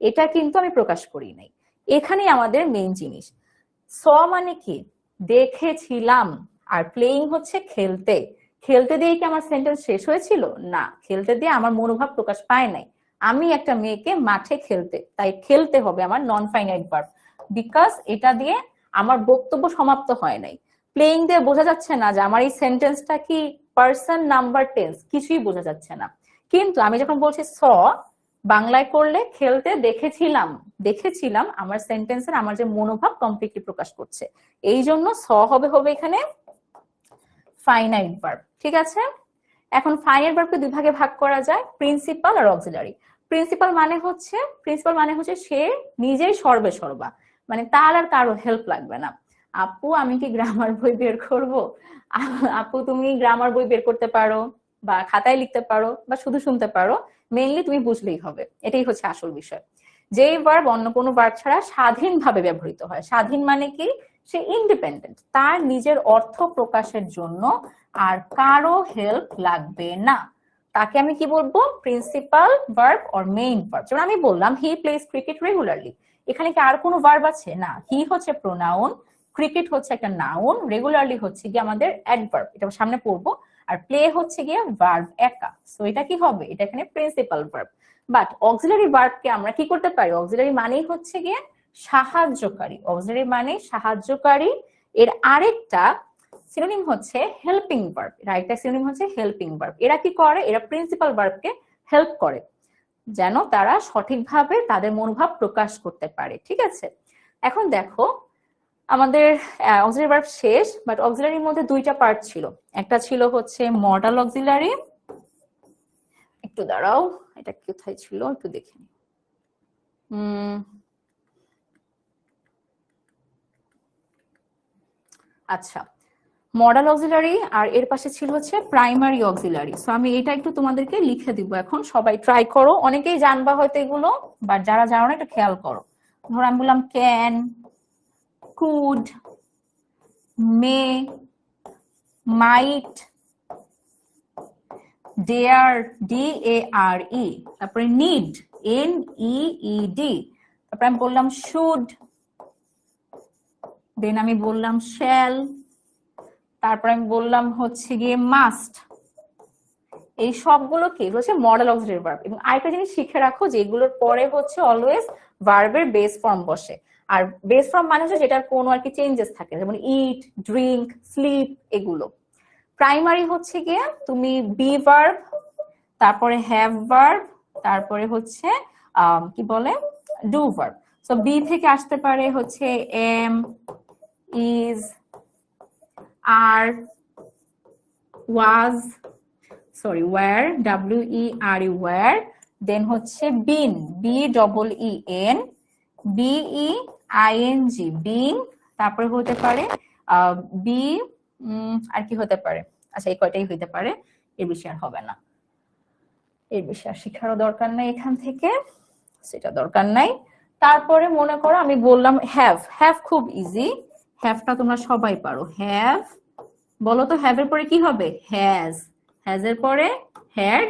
এটা কিন্তু আমি প্রকাশ করি নাই। এখানেই আমাদের মেইন জিনিস। স মানে কি? দেখেছিলাম, আর প্লেইং হচ্ছে খেলতে। খেলতে দিয়ে কি আমার সেন্টেন্স শেষ হয়েছিল? না, খেলতে দিয়ে আমার মনোভাব প্রকাশ পায় নাই। আমি একটা মেয়েকে মাঠে খেলতে, তাই খেলতে হবে আমার নন ফাইনাইট ভার্ব, বিকজ এটা দিয়ে আমার বক্তব্য সমাপ্ত হয় নাই। প্লেইং দিয়ে বোঝা যাচ্ছে না যে আমার এই সেন্টেন্সটা কি পার্সন, নাম্বার, টেন্স, কিছুই বোঝা যাচ্ছে না। কিন্তু আমি যখন বলছি স, বাংলায় করলে খেলতে দেখেছিলাম, দেখেছিলাম আমার সেন্টেন্সের আমার যে মনোভাব কমপ্লিটলি প্রকাশ করছে। এই জন্য স হবে এখানে ফাইনাইট ভার্ব, ঠিক আছে? এখন ফাইনাইট ভার্বকে দুই ভাগে ভাগ করা যায়, প্রিন্সিপাল আর অক্সিলারি। প্রিন্সিপাল মানে হচ্ছে সে নিজেই সর্বে সর্বা, মানে তার আর কারো হেল্প লাগবে না। আপু আমি কি গ্রামার বই বের করব? আপু তুমি গ্রামার বই বের করতে পারো, বা খাতায় লিখতে পারো, বা শুধু শুনতে পারো, মেইনলি তুমি বুঝলেই হবে, এটাই হচ্ছে আসল বিষয়। যেই ভার্ব অন্য কোনো ভার্ব ছাড়া স্বাধীনভাবে ব্যবহৃত হয়। স্বাধীন মানে কি? সে ইন্ডিপেন্ডেন্ট, তার নিজের অর্থ প্রকাশের জন্য আর কারো হেল্প লাগবে না, তাকে আমি কি বলবো? Principal verb or main verb. যেমন আমি বললাম হি প্লেস ক্রিকেট রেগুলারলি, এখানে কি আর কোনো ভার্ব আছে? না, হি হচ্ছে প্রোনাউন, ক্রিকেট হচ্ছে একটা নাউন, রেগুলারলি হচ্ছে কি আমাদের অ্যাডভার্ব, এটা সামনে পড়বো, আর প্লে হচ্ছে গিয়ে ভার্ব একা। সো এটা কি হবে? এটা এখানে প্রিন্সিপাল ভার্ব। বাট অক্সিলারি ভার্বকে আমরা কি করতে পারি? অক্সিলারি মানেই হচ্ছে গিয়ে সাহায্যকারী, অক্সিলারি মানে সাহায্যকারী। এর আরেকটা সিনোনিম হচ্ছে হেল্পিং ভার্ব, এর আরেকটা সিনোনিম হচ্ছে হেল্পিং ভার্ব। এরা কি করে? এরা প্রিন্সিপাল ভার্বকে হেল্প করে, যেন তারা সঠিকভাবে তাদের মনোভাব প্রকাশ করতে পারে, ঠিক আছে? এখন দেখো আমাদের অক্সিলারি ভার্ব শেষ, বাট অক্সিলারির মধ্যে দুইটা পার্ট ছিল। একটা ছিল হচ্ছে মডাল অক্সিলারি, একটু দাঁড়াও, এটা কোথায় ছিল একটু দেখে নি। আচ্ছা, মডাল অক্সিলারি, আর এর পাশে ছিল হচ্ছে প্রাইমারি অক্সিলারি। সো আমি এটা একটু তোমাদেরকে লিখে দিব, এখন সবাই ট্রাই করো। অনেকেই জানবা হয়তো এগুলো, বাট যারা জানো না একটু খেয়াল করো। ধরো আমি বললাম can, could, may, might, dare, DARE, তারপরে নিড, NEED, তারপরে আমি বললাম শুড, দেন আমি বললাম শ্যাল, তারপর আমি বললাম হচ্ছে গিয়ে মাস্ট। এই সবগুলো কি হচ্ছে মডেল অক্সিলারি ভার্ব। এবং আরেকটা জিনিস শিখে রাখো যে এগুলোর পরে হচ্ছে অলওয়েজ ভার্বের বেস ফর্ম বসে। আর বেস ফর্ম মানে হচ্ছে যেটার কোনো আর কি চেঞ্জেস থাকে, যেমন ইট, ড্রিঙ্ক, স্লিপ, এগুলো। প্রাইমারি হচ্ছে গিয়ে তুমি বি ভার্ব, তারপরে হ্যাভ ভার্ব, তারপরে হচ্ছে কি বলে ডু ভার্ব। সো বি থেকে আসতে পারে হচ্ছে am, is, are, was, sorry were, WERE were, then হচ্ছে বিন, BEEN, BEING বিং, তারপরে হতে পারে বি, আর কি হতে পারে? আচ্ছা এই কয়টাই হইতে পারে, এর বেশি আর হবে না, এর বেশি আর শিখারও দরকার নাই এখান থেকে, সেটা দরকার নাই। তারপরে মনে করো আমি বললাম হ্যাভ, হ্যাভ খুব ইজি, হ্যাভটা তোমরা সবাই পারো। হ্যাভ, বলো তো হ্যাভ এর পরে কি হবে? হ্যাজ, হ্যাজ এর পরে হ্যাড,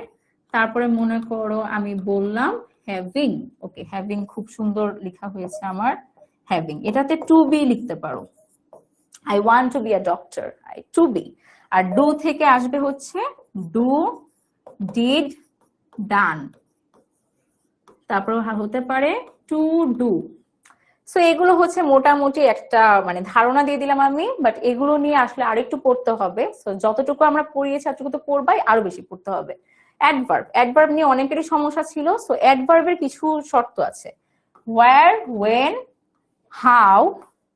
তারপরে মনে করো আমি বললাম হ্যাভিং। ওকে, হ্যাভিং খুব সুন্দর লেখা হয়েছে আমার, হ্যাভিং। এটাতে টু বি লিখতে পারো, I want to be a doctor, I to be. আর ডু থেকে আসবে হচ্ছে ডু, ডিড, ডান, তারপর হতে পারে টু ডু। সো এগুলো হচ্ছে মোটামুটি একটা মানে ধারণা দিয়ে দিলাম আমি, বাট এগুলো নিয়ে আসলে আরেকটু পড়তে হবে। সো যতটুকু আমরা পড়িয়েছি ততটুকু তো পড়বাই, আরো বেশি পড়তে হবে। অ্যাডভার্ব, অ্যাডভার্ব নিয়ে অনেকেরই সমস্যা ছিল। সো অ্যাডভার্বের কিছু শর্ত আছে, ওয়্যার, ওয়েন, হাউ,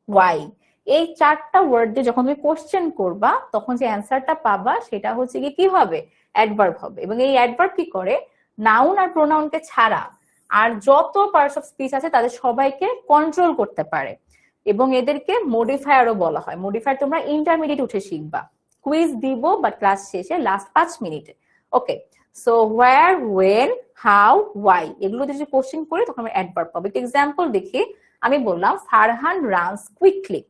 ওয়াই। এই চারটা ওয়ার্ড দিয়ে যখন তুমি কোশ্চেন করবা তখন যে অ্যান্সারটা পাবা সেটা হচ্ছে কি হবে? অ্যাডভার্ব হবে। এবং এই অ্যাডভার্ব কি করে? নাউন আর প্রোনাউনকে ছাড়া আর যত পার্টস অফ স্পিচ আছে তাদের সবাইকে কন্ট্রোল করতে পারে, এবং এদেরকে মডিফায়ারও বলা হয়। মডিফায়ার তোমরা ইন্টারমিডিয়েট উঠে শিখবা, কুইজ দিব বা ক্লাস শেষে লাস্ট 5 মিনিটে। Okay, so where, when, how, why, এগুলো যদি কোশ্চেন করি তখন আমরা অ্যাডভার্ব পাবো। একটা এক্সাম্পল দেখি, আমি বললাম ফারহান রানস কুইকলি।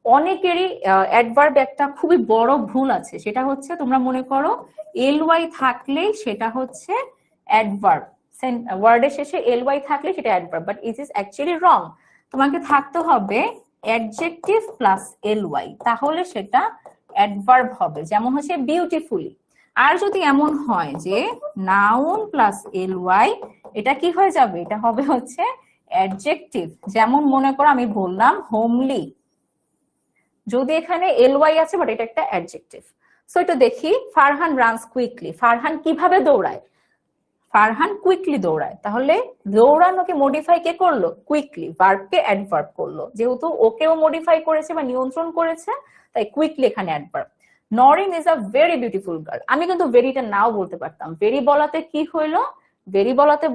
অনেকেরই অ্যাডভার্ব একটা খুবই বড় ভুল আছে, সেটা হচ্ছে তোমরা মনে করো এলওয়াই থাকলেই সেটা হচ্ছে অ্যাডভার্ব, ওয়ার্ডের শেষে এলওয়াই থাকলে সেটা adverb, but it is actually wrong. তোমাকে থাকতে হবে অ্যাডজেক্টিভ প্লাস এলওয়াই, তাহলে সেটা অ্যাডভার্ব হবে। যেমন হচ্ছে বিউটিফুলি। আর যদি এমন হয় যে নাউন প্লাস এলওয়াই, এটা কি হয়ে যাবে? এটা হবে হচ্ছে অ্যাডজেক্টিভ। যেমন মনে করো আমি বললাম হোমলি, যদি এখানে এলওয়াই আছে বাট এটা একটা অ্যাডজেক্টিভ। সো এটা দেখি, ফারহান রানস কুইকলি, ফারহান কিভাবে দৌড়ায়? ফারহান কুইকলি দৌড়ায়। তাহলে দৌড়ানোকে মডিফাই কে করলো? কুইকলি, ভার্বকে অ্যাডভার্ব করলো। যেহেতু ওকেও মডিফাই করেছে বা নিয়ন্ত্রণ করেছে, তাই কুইকলি এখানে adverb. Norin is a very beautiful girl. আমি কিন্তু ভেরিটা নাও বলতে পারতাম, ভেরি বলাতে কি হইলো? ভেরি বলাতে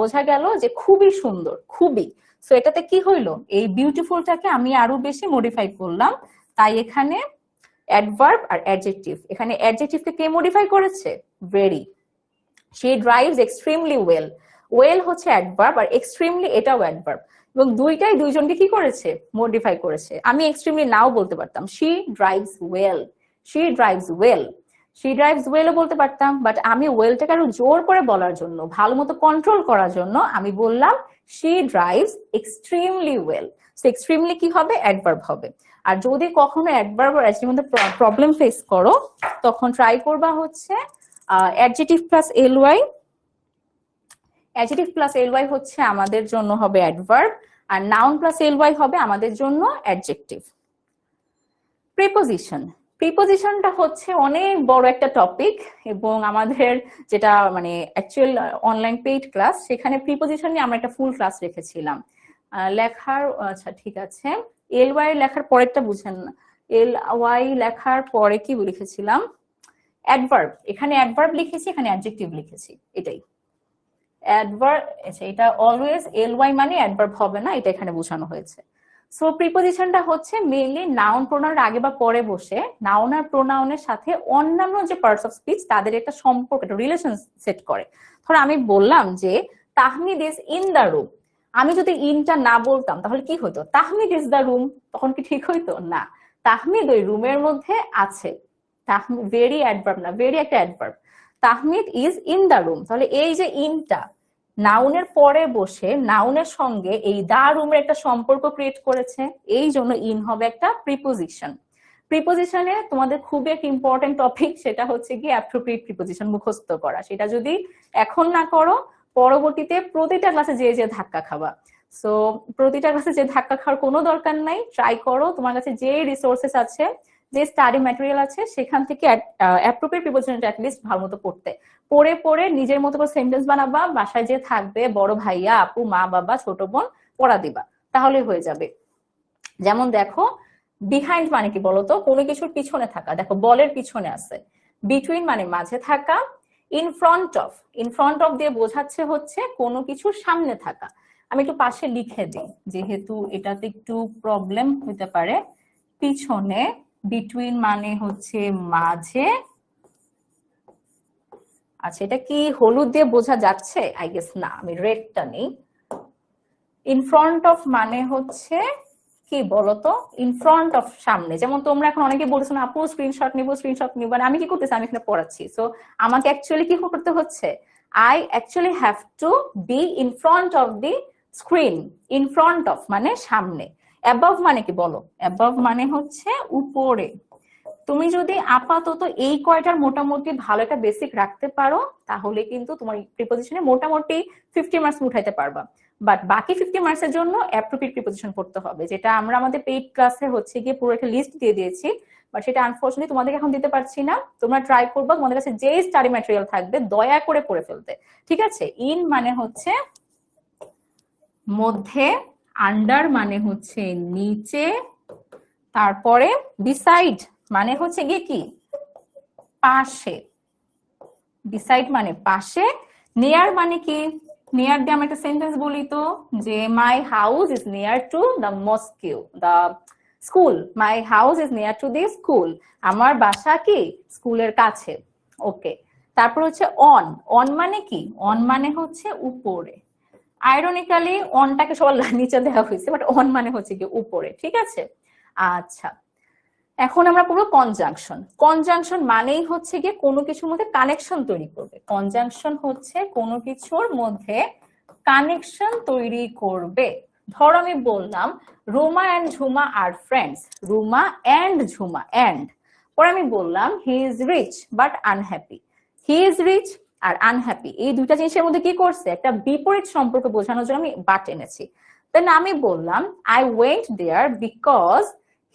বোঝা গেল যে খুবই সুন্দর, খুবই। সো এটাতে কি হইলো? এই বিউটিফুলটাকে আমি আরো বেশি মডিফাই করলাম, তাই এখানে অ্যাডভার্ব আর অ্যাডজেক্টিভ। এখানে অ্যাডজেক্টিভকে কে মডিফাই করেছে? Very. she drives extremely well, well হচ্ছে অ্যাডভার্ব আর এক্সট্রিমলি এটাও অ্যাডভার্ব, এবং দুইটাই দুইজনকে কি করেছে? মডিফাই করেছে। আমি এক্সট্রিমলি নাও বলতে পারতাম, she drives well, she drives well, she drives well ও বলতে পারতাম, বাট আমি ওয়েলটাকে আরো জোর করে বলার জন্য, ভালো মতো কন্ট্রোল করার জন্য আমি বললাম she drives extremely well। So extremely কি হবে? অ্যাডভার্ব হবে। আর যদি কখনো অ্যাডভার্ব আর অ্যাডজেক্টিভের মধ্যে প্রবলেম ফেস করো, তখন ট্রাই করবা হচ্ছে adjective plus LY. Adjective plus LY হচ্ছে আমাদের জন্য হবে অ্যাডভার্ব, আর নাউন প্লাস এলওয়াই হবে আমাদের জন্য অ্যাডজেক্টিভ। প্রিপোজিশন, প্রিপোজিশনটা হচ্ছে অনেক বড় একটা টপিক, এবং আমাদের যেটা মানে অ্যাকচুয়াল অনলাইন পেইড ক্লাস, সেখানে প্রিপোজিশন নিয়ে আমরা একটা ফুল ক্লাস রেখেছিলাম। লেখার, আচ্ছা ঠিক আছে, এল ওয়াই লেখার পরেরটা বুঝেন না, এল ওয়াই লেখার পরে কি লিখেছিলাম? অ্যাডভার্ব। এখানে অ্যাডভার্ব লিখেছি, এখানে অ্যাডজেক্টিভ লিখেছি, এটাই অ্যাডভার্ব। আচ্ছা, এটা অলওয়েজ এল ওয়াই মানে অ্যাডভার্ব হবে না, এটা এখানে বোঝানো হয়েছে। সো প্রিপোজিশনটা হচ্ছে মেইনলি নাউন প্রোনাউনের আগে বা পরে বসে নাউন আর প্রোনাউনের সাথে অন্যান্য যে পার্টস অফ স্পিচ তাদের একটা সম্পর্ক, একটা রিলেশন সেট করে। ধরো আমি বললাম যে Tahmid is in the room, আমি যদি ইনটা না বলতাম তাহলে কি হতো? তাহমিদ ইজ দ্য রুম, তখন কি ঠিক হইতো? না, তাহমিদ ওই রুমের মধ্যে আছে। ভেরি অ্যাডভার্ব না, ভেরি একটা adverb. Tahmid is in the room, তাহলে এই যে ইনটা নাউনের পরে বসে নাউনের সঙ্গে এই দা রুমের একটা সম্পর্ক ক্রিয়েট করেছে, এই জন্য ইন হবে একটা প্রিপোজিশন। প্রিপোজিশনে তোমাদের খুবই একটা ইম্পর্টেন্ট টপিক, সেটা হচ্ছে কি অ্যাপ্রোপ্রিয়েট প্রিপোজিশন মুখস্থ করা। সেটা যদি এখন না করো, পরবর্তীতে প্রতিটা ক্লাসে যে ধাক্কা খাবা। সো প্রতিটা ক্লাসে যে ধাক্কা খাওয়ার কোনো দরকার নাই, ট্রাই করো তোমার কাছে যে রিসোর্সেস আছে, যে স্টাডি ম্যাটেরিয়াল আছে, সেখান থেকে অ্যাপ্রোপ্রিয়েট প্রিপোজিশনটা অ্যাটলিস্ট ভালো মতো পড়তে, পড়ে পড়ে নিজের মতো করে সেন্টেন্স বানাবা, বাসায় যে থাকবে বড় ভাইয়া, আপু, মা, বাবা, ছোট বোন পড়া দিবা, তাহলে হয়ে যাবে। যেমন দেখো, বিহাইন্ড মানে কি বলতো? কোনো কিছুর পিছনে থাকা। দেখো বলের পিছনে আছে, বিটুইন মানে মাঝে থাকা, ইন ফ্রন্ট অফ দিয়ে বোঝাচ্ছে হচ্ছে কোনো কিছুর সামনে থাকা। আমি একটু পাশে লিখে দিই, যেহেতু এটাতে একটু প্রবলেম হতে পারে। পিছনে, বিটুইন মানে হচ্ছে মাঝে। আচ্ছা, এটা কি হলুদ দিয়ে বোঝা যাচ্ছে? আই গেস না, আমি রেডটা নেই। ইন ফ্রন্ট অফ মানে হচ্ছে কি বলতো, ইন ফ্রন্ট অফ সামনে। যেমন তোমরা এখন অনেকে বলছো না আপু স্ক্রিনশট নিব, মানে আমি কি করতেছি, আমি এখানে পড়াচ্ছি, সো আমাকে অ্যাকচুয়ালি কি করতে হচ্ছে, I actually have to be in front of the screen. In front of মানে সামনে। অ্যাবভ মানে কি বলো, অ্যাবভ মানে হচ্ছে উপরে। তুমি যদি আপাতত এই কয়টার মোটামুটি ভালো একটা বেসিক রাখতে পারো, তাহলে কিন্তু তোমার প্রিপোজিশনে মোটামুটি 50 মার্কস উঠাইতে পারবা। বাট বাকি 50 মার্কসের জন্য অ্যাপ্রোপ্রিয়েট প্রিপোজিশন করতে হবে, যেটা আমরা আমাদের পেইড ক্লাসে হচ্ছে গিয়ে পুরো একটা লিস্ট দিয়ে দিয়েছি, বাট সেটা আনফরচুনেটলি তোমাদের এখন দিতে পারছি না। তোমরা ট্রাই করবা তোমাদের কাছে যে স্টাডি ম্যাটেরিয়াল থাকবে দয়া করে পড়ে ফেলতে, ঠিক আছে? ইন মানে হচ্ছে মধ্যে, আন্ডার মানে হচ্ছে নিচে, তারপরে বিসাইড মানে হচ্ছে গিয়ে কি পাশে, বিসাইড মানে পাশে, নিয়ার মানে কি, নিয়ার দিয়ে আমরা একটা সেন্টেন্স বলি তো, যে my house is near to the mosque, the school, my house is near to the school, আমার বাসা কি স্কুলের কাছে। ওকে, তারপর হচ্ছে অন, অন মানে কি, অন মানে হচ্ছে উপরে। আইরনিক্যালি অনটাকে সবার নিচে দেওয়া হয়েছে, বাট অন মানে হচ্ছে কি উপরে, ঠিক আছে? আচ্ছা, এখন আমরা পড়বো কনজাংশন। কনজাংশন মানেই হচ্ছে গিয়ে কোনো কিছুর মধ্যে কানেকশন তৈরি করবে। কনজাংশন হচ্ছে কোনো কিছুর মধ্যে কানেকশন তৈরি করবে। ধরো আমি বললাম Ruma and Jhuma are friends, Ruma and Jhuma, and পরে আমি বললাম he is rich but unhappy, he is rich আর আনহ্যাপি, এই দুইটা জিনিসের মধ্যে কি করছে, একটা বিপরীত সম্পর্ক বোঝানোর জন্য আমি বাট এনেছি। দেন আমি বললাম I went there because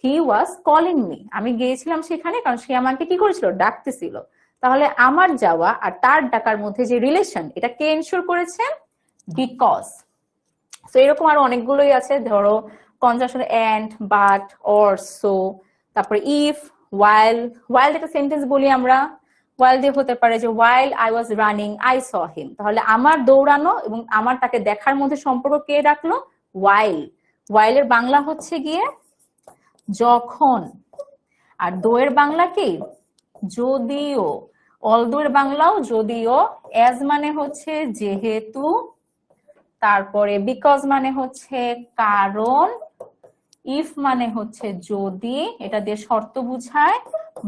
he was calling me, আমি গিয়েছিলাম সেখানে কারণ সে আমাকে কি করেছিল, ডাকতেছিল। তাহলে আমার যাওয়া আর তার ডাকার মধ্যে যে রিলেশন, এটা কে এনশিওর করেছে, বিকজ। তো এরকম আরো অনেকগুলোই আছে, ধরো conjunction and, but, or, so, তারপরে ইফ, ওয়াইল, ওয়াইল একটা সেন্টেন্স বলি আমরা, ওয়াইল দিয়ে হতে পারে যে while I was running I saw him, তাহলে আমার দৌড়ানো এবং আমার তাকে দেখার মধ্যে সম্পর্ক কে রাখলো, ওয়াইল। ওয়াইলের বাংলা হচ্ছে গিয়ে যখন, আর দোয়ের বাংলা কি, যদিও। অলদোয়ের বাংলাও যদিও। এজ মানে হচ্ছে যেহেতু, তারপরে বিকজ মানে হচ্ছে কারণ, ইফ মানে হচ্ছে যদি, এটা দিয়ে শর্ত বুঝায়,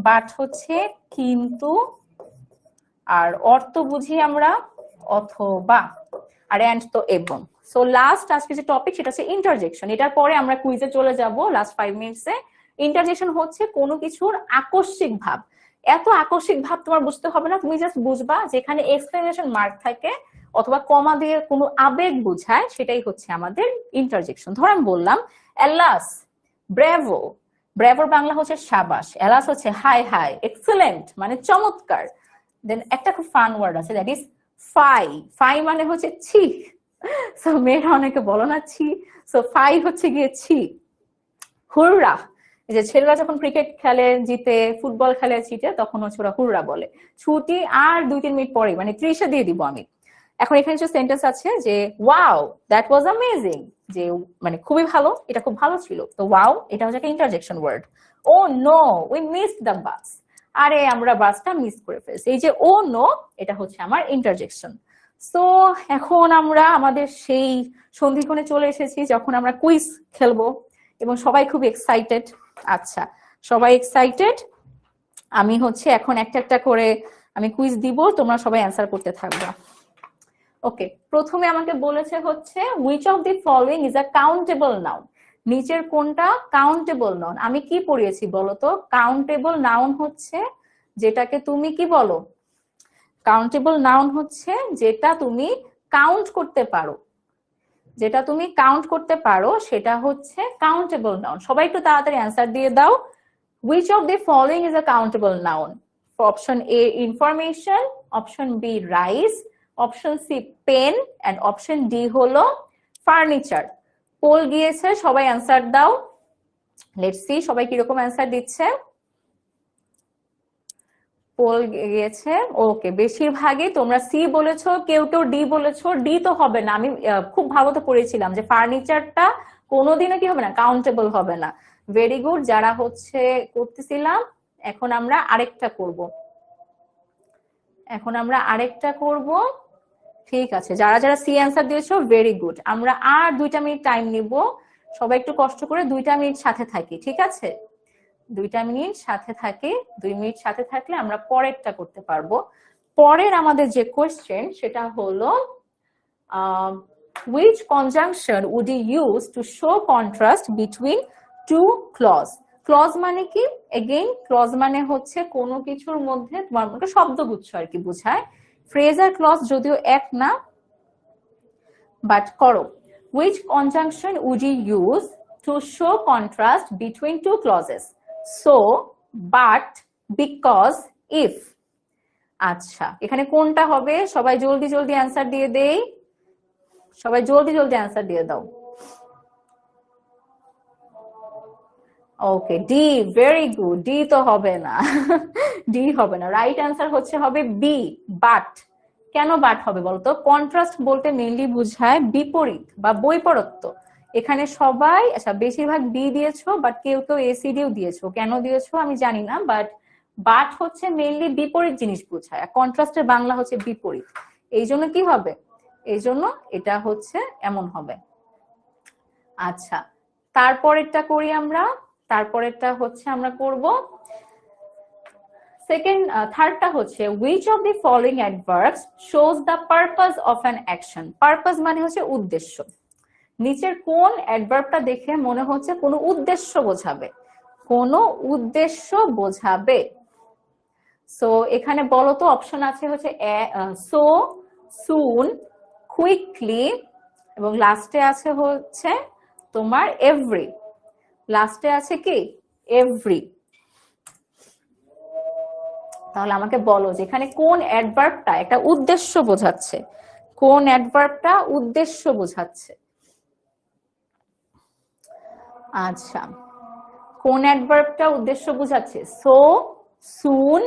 বাট হচ্ছে কিন্তু, আর অর্থ বুঝি আমরা অথবা, আর এন্ড তো এবং। সো লাস্ট আজকে যে টপিক সেটা হচ্ছে ইন্টারজেকশন। এটার পরে আমরা কুইজে চলে যাব লাস্ট 5 মিনিটসে। ইন্টারজেকশন হচ্ছে কোনো কিছুর আকস্মিক ভাব। এত আকস্মিক ভাব তোমার বুঝতে হবে না, তুমি জাস্ট বুঝবা যেখানে এক্সক্লেমেশন মার্ক থাকে অথবা কমা দিয়ে কোনো আবেগ বোঝায়, সেটাই হচ্ছে আমাদের ইন্টারজেকশন। ধর আমি বললাম এলাস, ব্রেভো, ব্রেভোর বাংলা হচ্ছে সাবাস, এলাস হচ্ছে হাই হাই, এক্সেলেন্ট মানে চমৎকার। দেন একটা খুব ফান ওয়ার্ড আছে, দ্যাট ইজ ফাই, ফাই মানে হচ্ছে ছি। সো মেয়েরা অনেকে বলো না ছি, সো ফাই হচ্ছে গিয়ে ছি। হুররা, যে ছেলেরা যখন ক্রিকেট খেলে জিতে, ফুটবল খেলে জিতে, তখন হচ্ছে ওরা হুররা বলে। ছুটি আর 2-3 মিনিট পরে, মানে 30-এ দিয়ে দিব আমি। এখন এখানে যে সেন্টেন্স আছে যে ওয়াও দ্যাট ওয়াজ অ্যামেজিং, যে মানে খুবই ভালো, এটা খুব ভালো ছিল। তো ওয়াও এটা হচ্ছে একটা interjection word. Oh no we missed the bus, আরে আমরা বাসটা মিস করে ফেলছি, এই যে ও নো এটা হচ্ছে আমার ইন্টারজেকশন। সো এখন আমরা আমাদের সেই সন্ধিক্ষণে চলে এসেছি যখন আমরা কুইজ খেলবো এবং সবাই খুব এক্সাইটেড। আচ্ছা, সবাই এক্সাইটেড। আমি হচ্ছে এখন একটা একটা করে আমি কুইজ দিব, তোমরা সবাই অ্যান্সার করতে থাকবে। ওকে, প্রথমে আমাকে বলেছে হচ্ছে which of the following is a countable noun, নিচের কোনটা কাউন্টেবল নাউন। আমি কি পড়িয়েছি বলতো, কাউন্টেবল নাউন হচ্ছে যেটাকে তুমি কি বলো, কাউন্টেবল নাউন হচ্ছে যেটা তুমি কাউন্ট করতে পারো, যেটা তুমি কাউন্ট করতে পারো সেটা হচ্ছে কাউন্টেবল নাউন। সবাই একটু তাড়াতাড়ি অ্যান্সার দিয়ে দাও। which of the following is a countable noun? Option A information, option B rice, option C pen, and option D হলো ফার্নিচার। পোল গিয়েছে, সবাই অ্যান্সার দাও। লেটস সি সবাই কিরকম অ্যান্সার দিচ্ছে। পোল গিয়েছে, ওকে, বেশিরভাগই তোমরা সি বলেছো, কেউ কেউ ডি বলেছো। ডি তো হবে না, আমি খুব ভালো তো পড়েছিলাম যে ফার্নিচারটা কোনোদিনও কি হবে না, কাউন্টেবল হবে না। ভেরি গুড, যারা হচ্ছে করতেছিলাম। এখন আমরা আরেকটা করব, এখন আমরা আরেকটা করব। ঠিক আছে, যারা যারা সি অ্যান্সার দিয়েছো ভেরি গুড। আমরা আর 2টা মিনিট টাইম নিব, সবাই একটু কষ্ট করে 2টা মিনিট সাথে থাকি, ঠিক আছে? 2টা মিনিট সাথে থাকি, 2 মিনিট সাথে থাকলে আমরা পরেরটা করতে পারবো। পরের আমাদের যে কোয়েশ্চেন সেটা হলো which conjunction would you use to show contrast between two clause? Clause মানে কি? এগেইন ক্লজ মানে হচ্ছে কোনো কিছুর মধ্যে তোমার মনে শব্দগুচ্ছ আর কি বোঝায়। ফ্রেজ আর ক্লজ যদিও এক না, বাট করো। which conjunction would you use to show contrast between two clauses? so, but, because, if. আচ্ছা, এখানে কোনটা হবে? সবাই জলদি জলদি অ্যান্সার দিয়ে দেই, সবাই জলদি জলদি অ্যান্সার দিয়ে দাও। ওকে, ডি, ভেরি গুড। ডি তো হবে না, ডি হবে না, রাইট অ্যান্সার হবে বি, বাট। কেন বাট হবে বলতো? কন্ট্রাস্ট বলতে মেইনলি বোঝায় বিপরীত বা বৈপরত্য। এখানে সবাই আচ্ছা বেশিরভাগ বি দিয়েছো, বাট কেউ কেউ এসিডিও দিয়েছো। কেন দিয়েছো আমি জানি না, বাট হচ্ছে মেইনলি বিপরীত জিনিস বোঝায়, কন্ট্রাস্টের বাংলা হচ্ছে বিপরীত। এই জন্য কি হবে? এই জন্য এটা এমন হবে। আচ্ছা, তারপরেরটা করি আমরা। তারপরেরটা আমরা করব থার্ডটা which of the following adverbs shows the purpose of an action? Purpose মানে উদ্দেশ্য। নিচের কোন অ্যাডভার্বটা দেখে মনে হচ্ছে কোনো উদ্দেশ্য বোঝাবে? কোনো উদ্দেশ্য বোঝাবে। সো এখানে বলো তো, অপশন আছে সো, সুন, কুইকলি, এবং লাস্টে আছে তোমার এভরি। লাস্টে আছে কি? এভরি। তাহলে আমাকে বলো যে এখানে কোন অ্যাডভার্বটা একটা উদ্দেশ্য বোঝাচ্ছে? কোন অ্যাডভার্বটা উদ্দেশ্য বোঝাচ্ছে? আচ্ছা, কোন অ্যাডভার্বটা উদ্দেশ্য বোঝাচ্ছে? সো, সুন,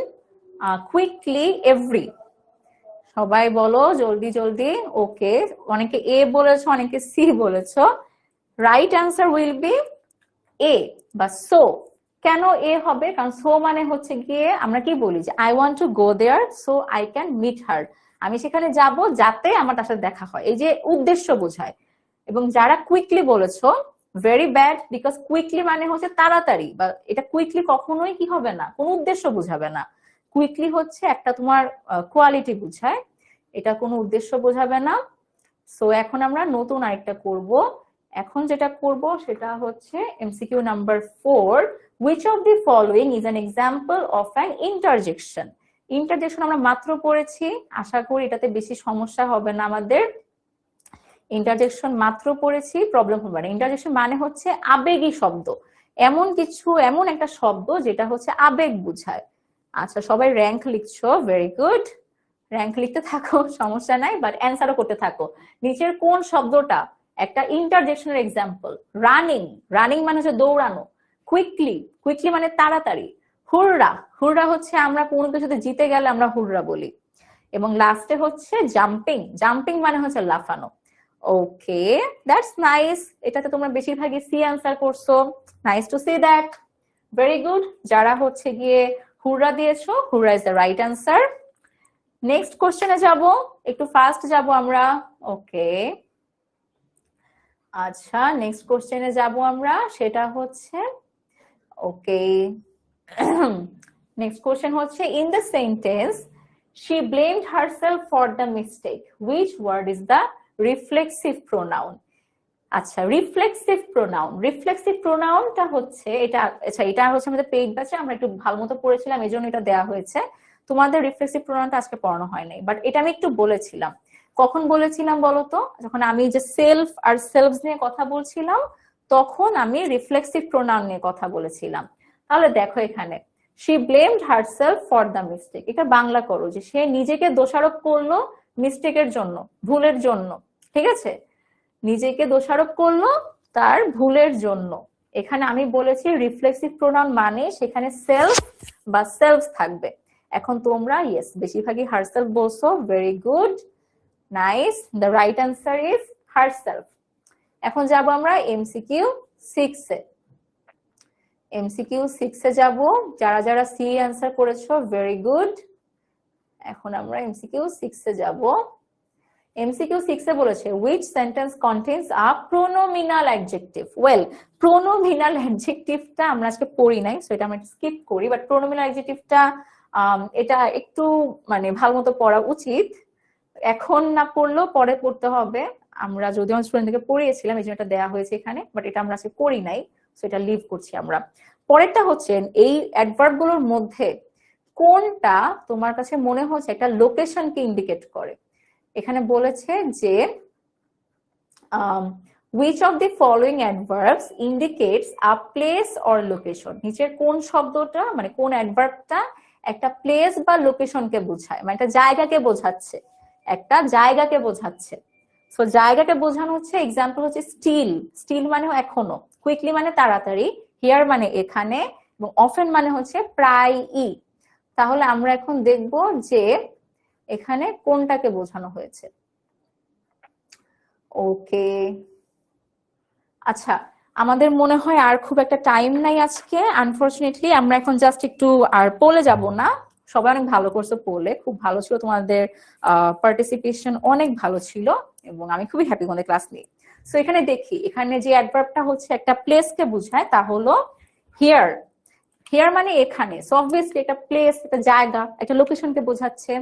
কুইকলি, এভরি। সবাই বলো জলদি জলদি। ওকে, অনেকে এ বলেছো, অনেকে সি বলেছো। Right answer will B A বা সো। কেন এ হবে? কারণ সো মানে গিয়ে আমরা কি বলি যে I want to go there so I can meet her. আমি সেখানে যাব যাতে আমার তার সাথে দেখা হয়, এই যে উদ্দেশ্য বোঝায়। এবং যারা কুইকলি বলেছো, ভেরি ব্যাড, বিকজ কুইকলি মানে তাড়াতাড়ি, বা এটা কুইকলি কখনোই কি হবে না, কোনো উদ্দেশ্য বোঝাবে না। কুইকলি একটা তোমার কোয়ালিটি বোঝায়, এটা কোনো উদ্দেশ্য বোঝাবে না। সো এখন আমরা নতুন আরেকটা করব। এখন যেটা করব সেটা MCQ number 4, which of the following is an example of an interjection? Interjection আমরা মাত্র পড়েছি, আশা করি এটাতে বেশি সমস্যা হবে না আমাদের। ইন্টারজেকশন মাত্র পড়েছি, প্রবলেম হবে না। ইন্টারজেকশন মানে আবেগী শব্দ, এমন কিছু, এমন একটা শব্দ যেটা আবেগ বোঝায়। আচ্ছা, সবাই র্যাঙ্ক লিখছো, ভেরি গুড। র্যাঙ্ক লিখতে থাকো, সমস্যা নাই, বাট অ্যান্সারও করতে থাকো। নিচের কোন শব্দটা একটা ইন্টারজেকশনের এক্সাম্পল? রানিং, রানিং মানে দৌড়ানো। কুইকলি, কুইকলি মানে তাড়াতাড়ি। হুররা, হুররা আমরা কোনো কিছুতে জিতে গেলে আমরা হুররা বলি। এবং লাস্টে জাম্পিং, জাম্পিং মানে লাফানো। ওকে, দ্যাটস নাইস। এটাতে তোমরা বেশিরভাগই সি অ্যান্সার করছো, nice to see that, very good. যারা গিয়ে হুররা দিয়েছো, হুররা is the right answer. Next কোশ্চেনে যাব, একটু ফাস্ট যাব আমরা। ওকে, আচ্ছা, নেক্সট কোশ্চেনে যাব আমরা, সেটা okay. Next question in the sentence she blamed herself for the mistake, which word is the reflexive pronoun? আচ্ছা, রিফ্লেক্সিভ প্রোনাউন, রিফ্লেক্সিভ প্রোনাউনটা এটা, আচ্ছা এটা আমাদের পেইড ব্যাচে আমরা একটু ভালো মতো পড়েছিলাম, এই জন্য এটা দেওয়া হয়েছে। তোমাদের রিফ্লেক্সিভ প্রোনাউনটা আজকে পড়ানো হয় নাই, বাট এটা আমি একটু বলেছিলাম। কখন বলেছিলাম বলতো? যখন আমি যে সেলফ আর সেলভস নিয়ে কথা বলছিলাম, তখন আমি রিফ্লেক্সিভ প্রোনাউন নিয়ে কথা বলেছিলাম। তাহলে দেখো এখানে she blamed herself for the mistake, এটা বাংলা করো যে সে নিজেকে দোষারোপ করলো মিস্টেকের জন্য, ভুলের জন্য। ঠিক আছে, নিজেকে দোষারোপ করলো তার ভুলের জন্য। এখানে আমি বলেছি রিফ্লেক্সিভ প্রোনাউন মানে সেখানে সেলফ বা সেলভস থাকবে। এখন তোমরা ইয়েস বেশিরভাগই হারসেলফ বলছো, very good, nice, the right answer is herself. এখন যাব আমরা এমসিকিউ 6 এ। এমসিকিউ 6 এ যাব, যারা যারা সি অ্যান্সার করেছো, ভেরি গুড। এখন আমরা এমসিকিউ 6 এ যাব। MCQ 6 এ বলেছে which sentence contains a pronominal adjective. well pronominal adjective টা আমরা আজকে পড়ি নাই, সো এটা আমরা স্কিপ করি, বাট pronominal adjective টা এটা একটু মানে ভালোমতো পড়া উচিত, এখন না পড়লেও পরে পড়তে হবে। আমরা যদিও আমার স্টুডেন্টদেরকে পড়িয়েছিলাম, এই জন্য এটা দেওয়া হয়েছে এখানে, বাট এটা আমরা আজকে করি নাই, সো এটা লিভ করছি আমরা। পরেরটা হচ্ছে এই অ্যাডভার্ব গুলোর মধ্যে কোনটা তোমার কাছে মনে হচ্ছে একটা লোকেশনকে ইন্ডিকেট করে। এখানে বলেছে যে which of the following adverbs indicates a place or location, নিচের কোন শব্দটা মানে কোন অ্যাডভার্বটা একটা প্লেস বা লোকেশনকে বোঝায়, মানে একটা জায়গাকে বোঝাচ্ছে, একটা জায়গাকে বোঝাচ্ছে। সো জায়গাটা বোঝানো হচ্ছে, এক্সাম্পল হচ্ছে স্টিল, স্টিল মানে এখনো, কুইকলি মানে তাড়াতাড়ি, হিয়ার মানে এখানে, এবং অফেন মানে হচ্ছে প্রায়ই। তাহলে আমরা এখন দেখব যে এখানে কোনটাকে বোঝানো হয়েছে। ওকে, আচ্ছা আমাদের মনে হয় আর খুব একটা টাইম নাই আজকে, আনফরচুনেটলি আমরা এখন জাস্ট একটু আর পোলে যাব না। সবাই অনেক ভালো করছে, পোলে খুব ভালো ছিল, তোমাদের পার্টিসিপেশন অনেক ভালো ছিল এবং আমি খুবই হ্যাপি তোমাদের ক্লাস নিয়ে। সো এখানে দেখি, এখানে যে অ্যাডভার্বটা হচ্ছে একটা প্লেসকে বোঝায় তা হলো হিয়ার। হিয়ার মানে এখানে, সো অবভিয়াসলি একটা প্লেস, একটা জায়গা, একটা লোকেশনকে বোঝাচ্ছে।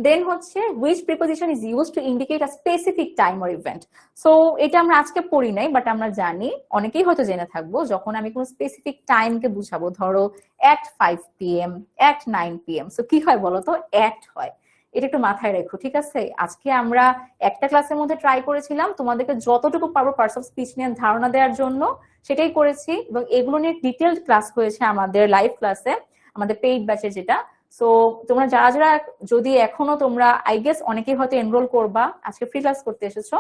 দেন হচ্ছে which preposition is used to indicate a specific time or event. So এটা আমরা আজকে পড়ি নাই, বাট আমরা জানি, অনেকেই হয়তো জেনে থাকবো, যখন আমি কোনো স্পেসিফিক টাইমকে বুঝাবো, ধরো at 5 PM, at 9 PM, so কি হয় বলো তো, at হয়। এটা একটু মাথায় রেখো, ঠিক আছে? আজকে আমরা একটা ক্লাসের মধ্যে ট্রাই করেছিলাম তোমাদেরকে যতটুকু পারবো পার্টস অফ স্পিচ নিয়ে ধারণা দেওয়ার জন্য, সেটাই করেছি, এবং এগুলো নিয়ে ডিটেইলড ক্লাস হয়েছে আমাদের লাইভ ক্লাসে, আমাদের পেইড ব্যাচে যেটা। সো তোমরা যারা যারা যদি এখনো তোমরা আই গেস অনেকেই হয়তো এনরোল করবা, আজকে ফ্রি ক্লাস করতে এসেছো,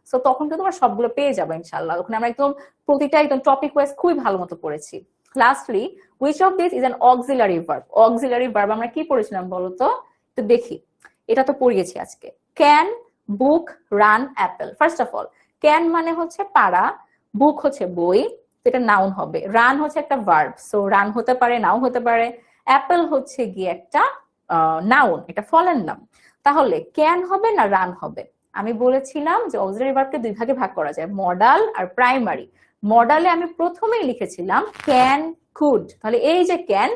সো তখন কিন্তু তোমরা সবগুলো পেয়ে যাবে ইনশাআল্লাহ। ওখানে আমরা একদম প্রতিটা একদম টপিক ওয়াইজ খুবই ভালো মতো পড়েছি। Lastly which of this is an auxiliary verb? auxiliary verb আমরা কি পড়েছিলাম বলো তো, তো দেখি, এটা তো পড়িয়েছি আজকে। Can, book, run, Apple. First of all can মানে হচ্ছে পারা, বুক হচ্ছে বই, এটা নাউন হবে, রান হচ্ছে একটা ভার্ব, সো রান হতে পারে নাও হতে পারে, অ্যাপেল হচ্ছে গিয়ে একটা নাউন, এটা ফলের নাম। তাহলে ক্যান হবে না রান হবে? আমি বলেছিলাম যে অক্সিলারি ভার্বকে দুই ভাগে ভাগ করা যায়, মডাল আর প্রাইমারি। মডালে আমি প্রথমেই লিখেছিলাম ক্যান, কুড, তাহলে এই যে ক্যান,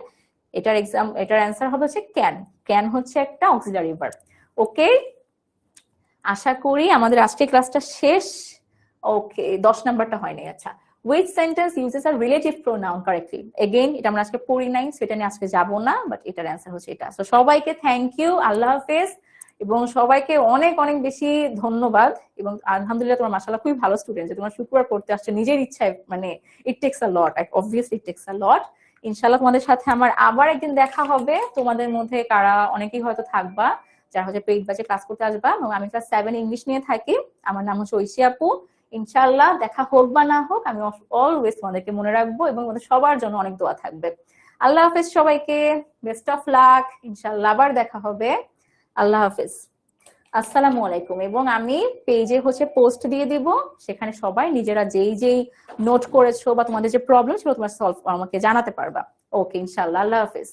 এটার অ্যান্সার হবে হচ্ছে ক্যান। ক্যান হচ্ছে একটা অক্সিলারি ভার্ব। ওকে, আশা করি আমাদের আজকের ক্লাসটা শেষ। ওকে, 10 নাম্বারটা হয়নি। আচ্ছা, which sentence uses a relative pronoun correctly? Again, এটা আমরা আজকে পড়ি নাই, সেটা নিয়ে আজকে যাব না, বাট এটার অ্যান্সার হচ্ছে এটা। সো সবাইকে থ্যাংক ইউ, আল্লাহ হাফেজ, এবং সবাইকে অনেক অনেক বেশি ধন্যবাদ। এবং আলহামদুলিল্লাহ তোমার মাশাআল্লাহ খুবই ভালো স্টুডেন্ট, যে তোমার শুক্রবার পড়তে আসছে নিজের ইচ্ছায়, মানে it takes a lot, obviously it takes a lot. ইনশাআল্লাহ তোমাদের সাথে আমার আবার একদিন দেখা হবে, তোমাদের মধ্যে কারা অনেকেই হয়তো থাকবা যারা হচ্ছে পেইড ব্যাচে ক্লাস করতে আসবা, এবং আমি ক্লাস 7 ইংলিশ নিয়ে থাকি, আমার নাম হচ্ছে ঐশী আপু। ইনশাআল্লাহ দেখা হোক বা না হোক, আমি অলওয়েজ তোমাদেরকে মনে রাখবো, এবং তোমাদের সবার জন্য অনেক দোয়া থাকবে। আল্লাহ হাফেজ সবাইকে, বেস্ট অফ লাক, ইনশাআল্লাহ আবার দেখা হবে। আল্লাহ হাফেজ, আসসালামু আলাইকুম। এবং আমি পেজে হচ্ছে পোস্ট দিয়ে দিব, সেখানে সবাই নিজেরা যেই যেই নোট করেছো বা তোমাদের যে প্রবলেম ছিল তোমরা সলভ আমাকে জানাতে পারবা। ওকে, ইনশাআল্লাহ, আল্লাহ হাফেজ।